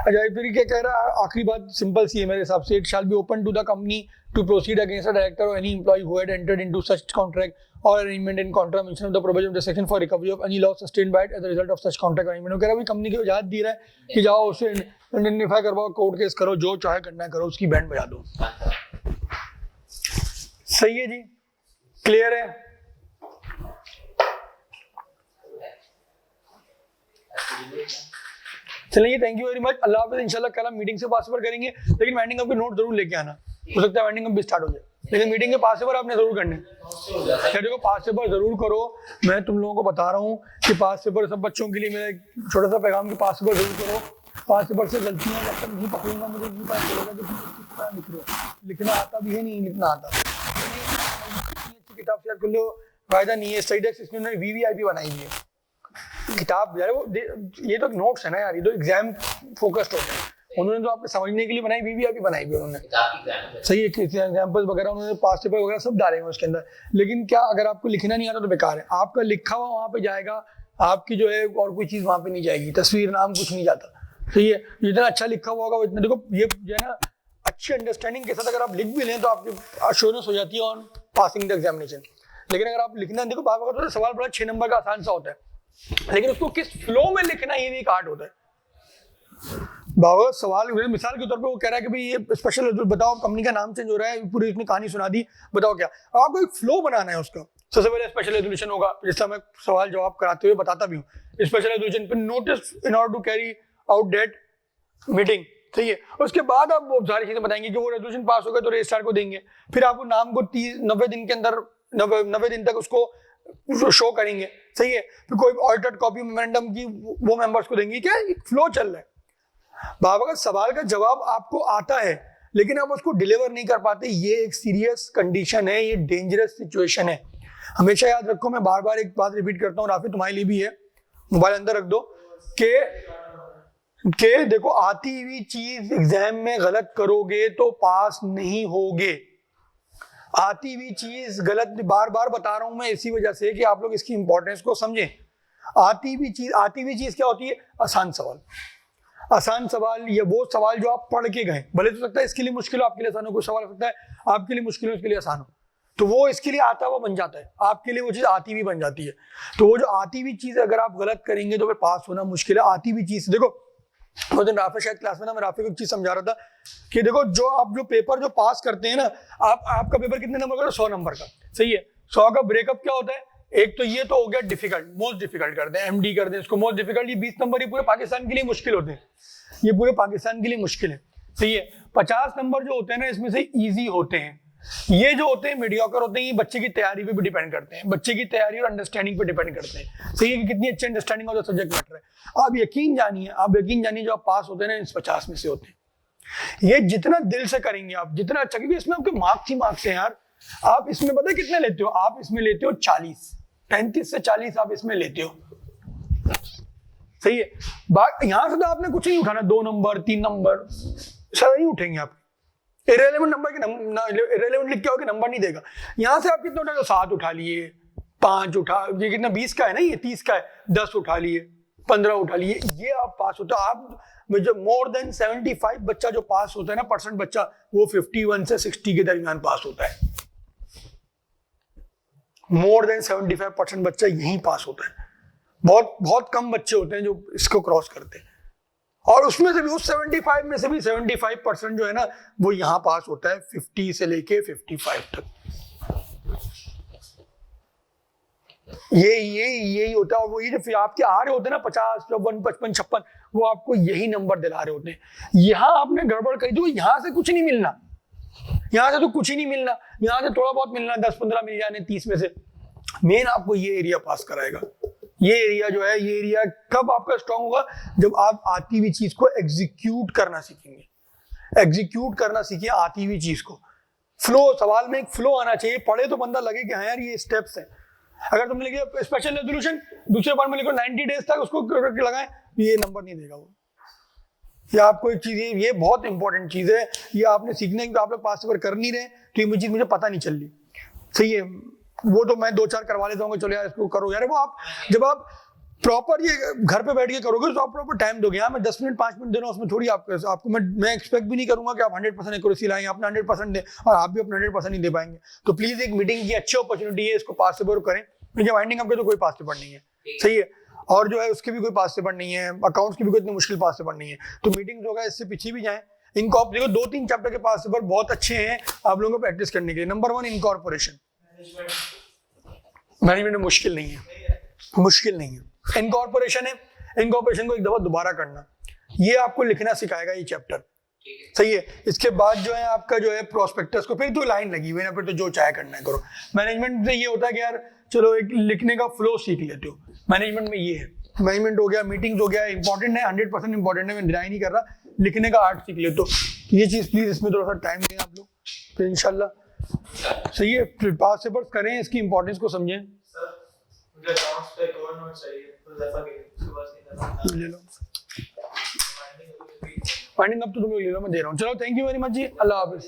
अजय फिर क्या कह रहा है, आखिरी बात सिंपल सी है मेरे हिसाब से, it shall be open to the company to proceed against the director और any employ who had entered into such contract और arrangement in contravention of the provision of the section for recovery of any loss sustained by it as a result of such contract arrangement. वो कह रहा है company को इजाजत दी रहा है कि जाओ उसे इंडेंटिफाई करवाओ, कोर्ट केस करो, जो चाहे करना है करो, उसकी बैंड बजा दो। सही है जी, क्लियर है। चलिए थैंक यू वेरी मच, अल्लाह हाफिज़। इंशाल्लाह कल हम मीटिंग से पास ओवर करेंगे, लेकिन वाइंडिंग अप के नोट जरूर लेके आना, हो सकता है वाइंडिंग अप भी स्टार्ट हो जाए, लेकिन मीटिंग के पास ओवर आपने जरूर करने। देखो पास पेपर जरूर करो, मैं तुम लोगों को बता रहा हूँ कि पास पेपर सब बच्चों के लिए मेरा एक छोटा सा पैगाम कि पास पेपर जरूर करो। पास पेपर से गलतियाँ जब तक नहीं पकड़ूंगा मुझे नहीं पता चलेगा कि तुम किस तरह लिख रहे हो। लिखना आता भी है, नहीं लिखना आता, अच्छी किताब शेयर कर लो, फायदा नहीं है। स्टडीडेक्स इसमें उन्होंने VVIP बनाई हुई है किताब यार, वो ये तो नोट्स है ना यार, ये तो एग्जाम फोकस्ड होता है, उन्होंने तो आपको समझने के लिए बनाई, VVIP बनाई हुई उन्होंने, सही है। एग्जाम्पल्स वगैरह उन्होंने पास्ट पेपर वगैरह सब डाले हैं उसके अंदर। लेकिन क्या अगर आपको लिखना नहीं आता तो बेकार है, आपका लिखा हुआ वहाँ पे जाएगा, आपकी जो है और कोई चीज़ वहाँ पे नहीं जाएगी, तस्वीर नाम कुछ नहीं जाता, सही है। जितना अच्छा लिखा हुआ होगा उतना, देखो ये जो है ना अच्छी अंडरस्टैंडिंग के साथ अगर आप लिख भी लें तो आपकी अश्योरेंस हो जाती है ऑन पासिंग द एग्जामिनेशन। लेकिन अगर आप लिखना, देखो बात होता है सवाल बड़ा 6 नंबर का आसान सा होता है, लेकिन उसको किस फ्लो में लिखना ये भी एक आर्ट होता है। बाबा सवाल मिसाल के तौर पे वो कह रहा है कि भाई ये स्पेशल बताओ, कंपनी का नाम चेंज हो रहा है, पूरी इसने कहानी सुना दी, बताओ क्या। आपको एक फ्लो बनाना है उसका। सबसे पहले स्पेशल रेजोल्यूशन होगा, जिससे मैं सवाल जवाब कराते हुए बताता भी हूँ। स्पेशल रेजोल्यूशन पे notice in order to carry out date meeting, सही है। उसके बाद आप वो सारी चीजें बताएंगे कि वो रेजोल्यूशन पास हो गया तो रजिस्ट्रार को देंगे, फिर आपको नाम को 90 दिन के अंदर 90 दिन तक उसको शो करेंगे, सही है। फिर कोई ऑल्टर्ड कॉपी मेमोरेंडम की वो मेंबर्स को देंगे। क्या एक फ्लो चल रहा है बाबा का। सवाल का जवाब आपको आता है लेकिन आप उसको डिलीवर नहीं कर पाते, ये एक सीरियस कंडीशन है, ये डेंजरस सिचुएशन है। हमेशा याद रखो, मैं बार बार एक बात रिपीट करता हूँ, राफी तुम्हारे लिए भी है, मोबाइल अंदर रख दो, के देखो आती हुई चीज एग्जाम में गलत करोगे तो पास नहीं होगे। आती हुई चीज गलत, बार बार बता रहा हूं मैं इसी वजह से कि आप लोग इसकी इंपॉर्टेंस को समझें। आती हुई चीज क्या होती है? आसान सवाल। आसान सवाल ये वो सवाल जो आप पढ़ के गए, भले तो सकता है इसके लिए मुश्किल हो, आपके लिए आसान हो, कोई सवाल हो सकता है आपके लिए मुश्किल हो, उसके लिए आसान हो, तो वो इसके लिए आता हुआ बन जाता है, आपके लिए वो चीज आती हुई बन जाती है। तो वो जो आती हुई चीज अगर आप गलत करेंगे तो फिर पास होना मुश्किल है। आती हुई चीज देखो, वो दिन राफे शायद क्लास में ना, मैं राफे को एक चीज समझा रहा था कि देखो जो पेपर जो पास करते हैं ना, आपका पेपर कितने नंबर का? 100 नंबर का, सही है। 100 का ब्रेकअप क्या होता है? एक तो ये तो हो गया डिफिकल्ट, मोस्ट डिफिकल्ट कर दें, MD कर दें इसको मोस्ट डिफिकल्ट। ये 20 नंबर ये पूरे पाकिस्तान के लिए मुश्किल होते हैं, ये पूरे पाकिस्तान के लिए मुश्किल है, सही है। 50 नंबर जो होते हैं ना, इसमें से इजी होते हैं। ये जो होते हैं मीडियोकर होते हैं, ये बच्चे की तैयारी पे भी डिपेंड करते हैं, बच्चे की तैयारी और अंडरस्टैंडिंग पे डिपेंड करते हैं, सही है, कि कितनी अच्छी understanding of the subject matter है। आप यकीन जानिए जो आप पास होते हैं ना, इस 50 में से होते हैं। ये जितना दिल से करेंगे आप, जितना अच्छा, क्योंकि इसमें आपके मार्क्स ही मार्क्स हैं यार। आप इसमें पता है कितने लेते हो? आप इसमें लेते हो 40, 35 से 40 आप इसमें लेते हो, सही है। यहां से तो आपने कुछ नहीं उठाना, 2 नंबर 3 नंबर सारा नहीं उठेंगे आप। इरेलेवेंट नंबर के इरेलेवेंट लिख के होगा, नंबर नहीं देगा। यहां से आप कितने उठा? 7 उठा लिए, 5 उठा, ये कितना 20 का है ना, ये 30 का है, 10 उठा लिए, 15 उठा लिए, ये आप पास होता। आप जो मोर देन 75 बच्चा जो पास होता है ना, परसेंट बच्चा, वो 51 से 60 के दरमियान पास होता है। मोर देन 75% बच्चा यही पास होता है। बहुत बहुत कम बच्चे होते हैं जो इसको क्रॉस करते हैं, और उसमें से भी उस 75 में से भी 75% जो है ना, वो यहां पास होता है 50 से लेके 55 तक। यही होता है। और वो ये जो आपके आ रहे होते हैं ना 50, 54, 55, 56, वो आपको यही नंबर दिला रहे होते हैं। यहां आपने गड़बड़ करी तो यहां से कुछ नहीं मिलना, यहां से तो कुछ ही नहीं मिलना, यहां से थोड़ा बहुत मिलना, 10-15 मिल जाने 30 में से। मेन आपको ये एरिया पास कराएगा। ये एरिया जो है, ये एरिया कब आपका स्ट्रांग होगा? जब आप आती हुई चीज को एग्जीक्यूट करना सीखेंगे। एग्जीक्यूट करना सीखिए आती हुई चीज को। फ्लो, सवाल में एक फ्लो आना चाहिए। पढ़े तो बंदा लगे कि हाँ यार ये स्टेप्स हैं, अगर तुमने लिखा स्पेशल रेजोल्यूशन, दूसरे पार्ट में लिखो 90 डेज तक उसको करके लगाएं, ये नंबर नहीं देगा वो। या आपको एक चीज, ये बहुत इंपॉर्टेंट चीज है, ये आपने सीखना है कि आप लोग पास पेपर कर नहीं रहे तो ये चीज मुझे पता नहीं चल रही। सही है, वो तो मैं 2-4 करवा लेता हूँ, चलो यार इसको करो यार। वो आप जब आप प्रॉपर ये घर पे बैठ के करोगे तो आप प्रॉपर टाइम दोगे। हाँ मैं 10 मिनट 5 मिनट दे रहा हूँ, उसमें थोड़ी आपको मैं एक्सपेक्ट भी नहीं करूंगा कि आप 100% एक्यूरेसी लाएं, आपने 100% दे और आप भी अपना 100% नहीं दे पाएंगे। तो प्लीज एक मीटिंग की अच्छी अपॉर्चुनिटी है, इसको पास पेपर करें। क्योंकि वाइंडिंग अप के तो कोई पास पेपर नहीं है, सही है, और जो है उसके भी कोई पास पेपर नहीं है, अकाउंट्स की भी कोई इतनी मुश्किल पास पेपर नहीं है। तो मीटिंग्स होगा इससे पीछे भी जाएं। इनकॉर्प देखो 2-3 चैप्टर के पास पेपर बहुत अच्छे हैं आप लोगों को प्रैक्टिस करने के लिए। नंबर 1 इनकॉर्पोरेशन, मैनेजमेंट में मुश्किल नहीं है, मुश्किल नहीं है। इनकॉर्पोरेशन है, इनकॉर्पोरेशन को एक दफा दोबारा करना, ये आपको लिखना सिखाएगा ये चैप्टर, सही है। इसके बाद जो है आपका जो है प्रोस्पेक्टस को, फिर तो लाइन लगी हुई ना, फिर तो जो चाहे करना है करो। मैनेजमेंट से ये होता है कि यार चलो एक लिखने का फ्लो सीख लेते हो, मैनेजमेंट में ये है। मैनेजमेंट हो गया, मीटिंग्स हो गया, इंपॉर्टेंट है, 100% इंपॉर्टेंट है, मैं डिनाई नहीं कर रहा, लिखने का आर्ट सीख लेते हो। ये चीज प्लीज इसमें थोड़ा सा टाइम दें आप लोग, फिर इंशाल्लाह सही है। पास पेपर्स करें, इसकी इंपॉर्टेंस को समझें। मुझे अकाउंट्स पे एक और नोट चाहिए, तो दफा के सुबह से करना ले लो, फाइंडिंग अप तो तुम लोग ले लो, मैं दे रहा हूँ। चलो थैंक यू वेरी मच जी, अल्लाह हाफिज।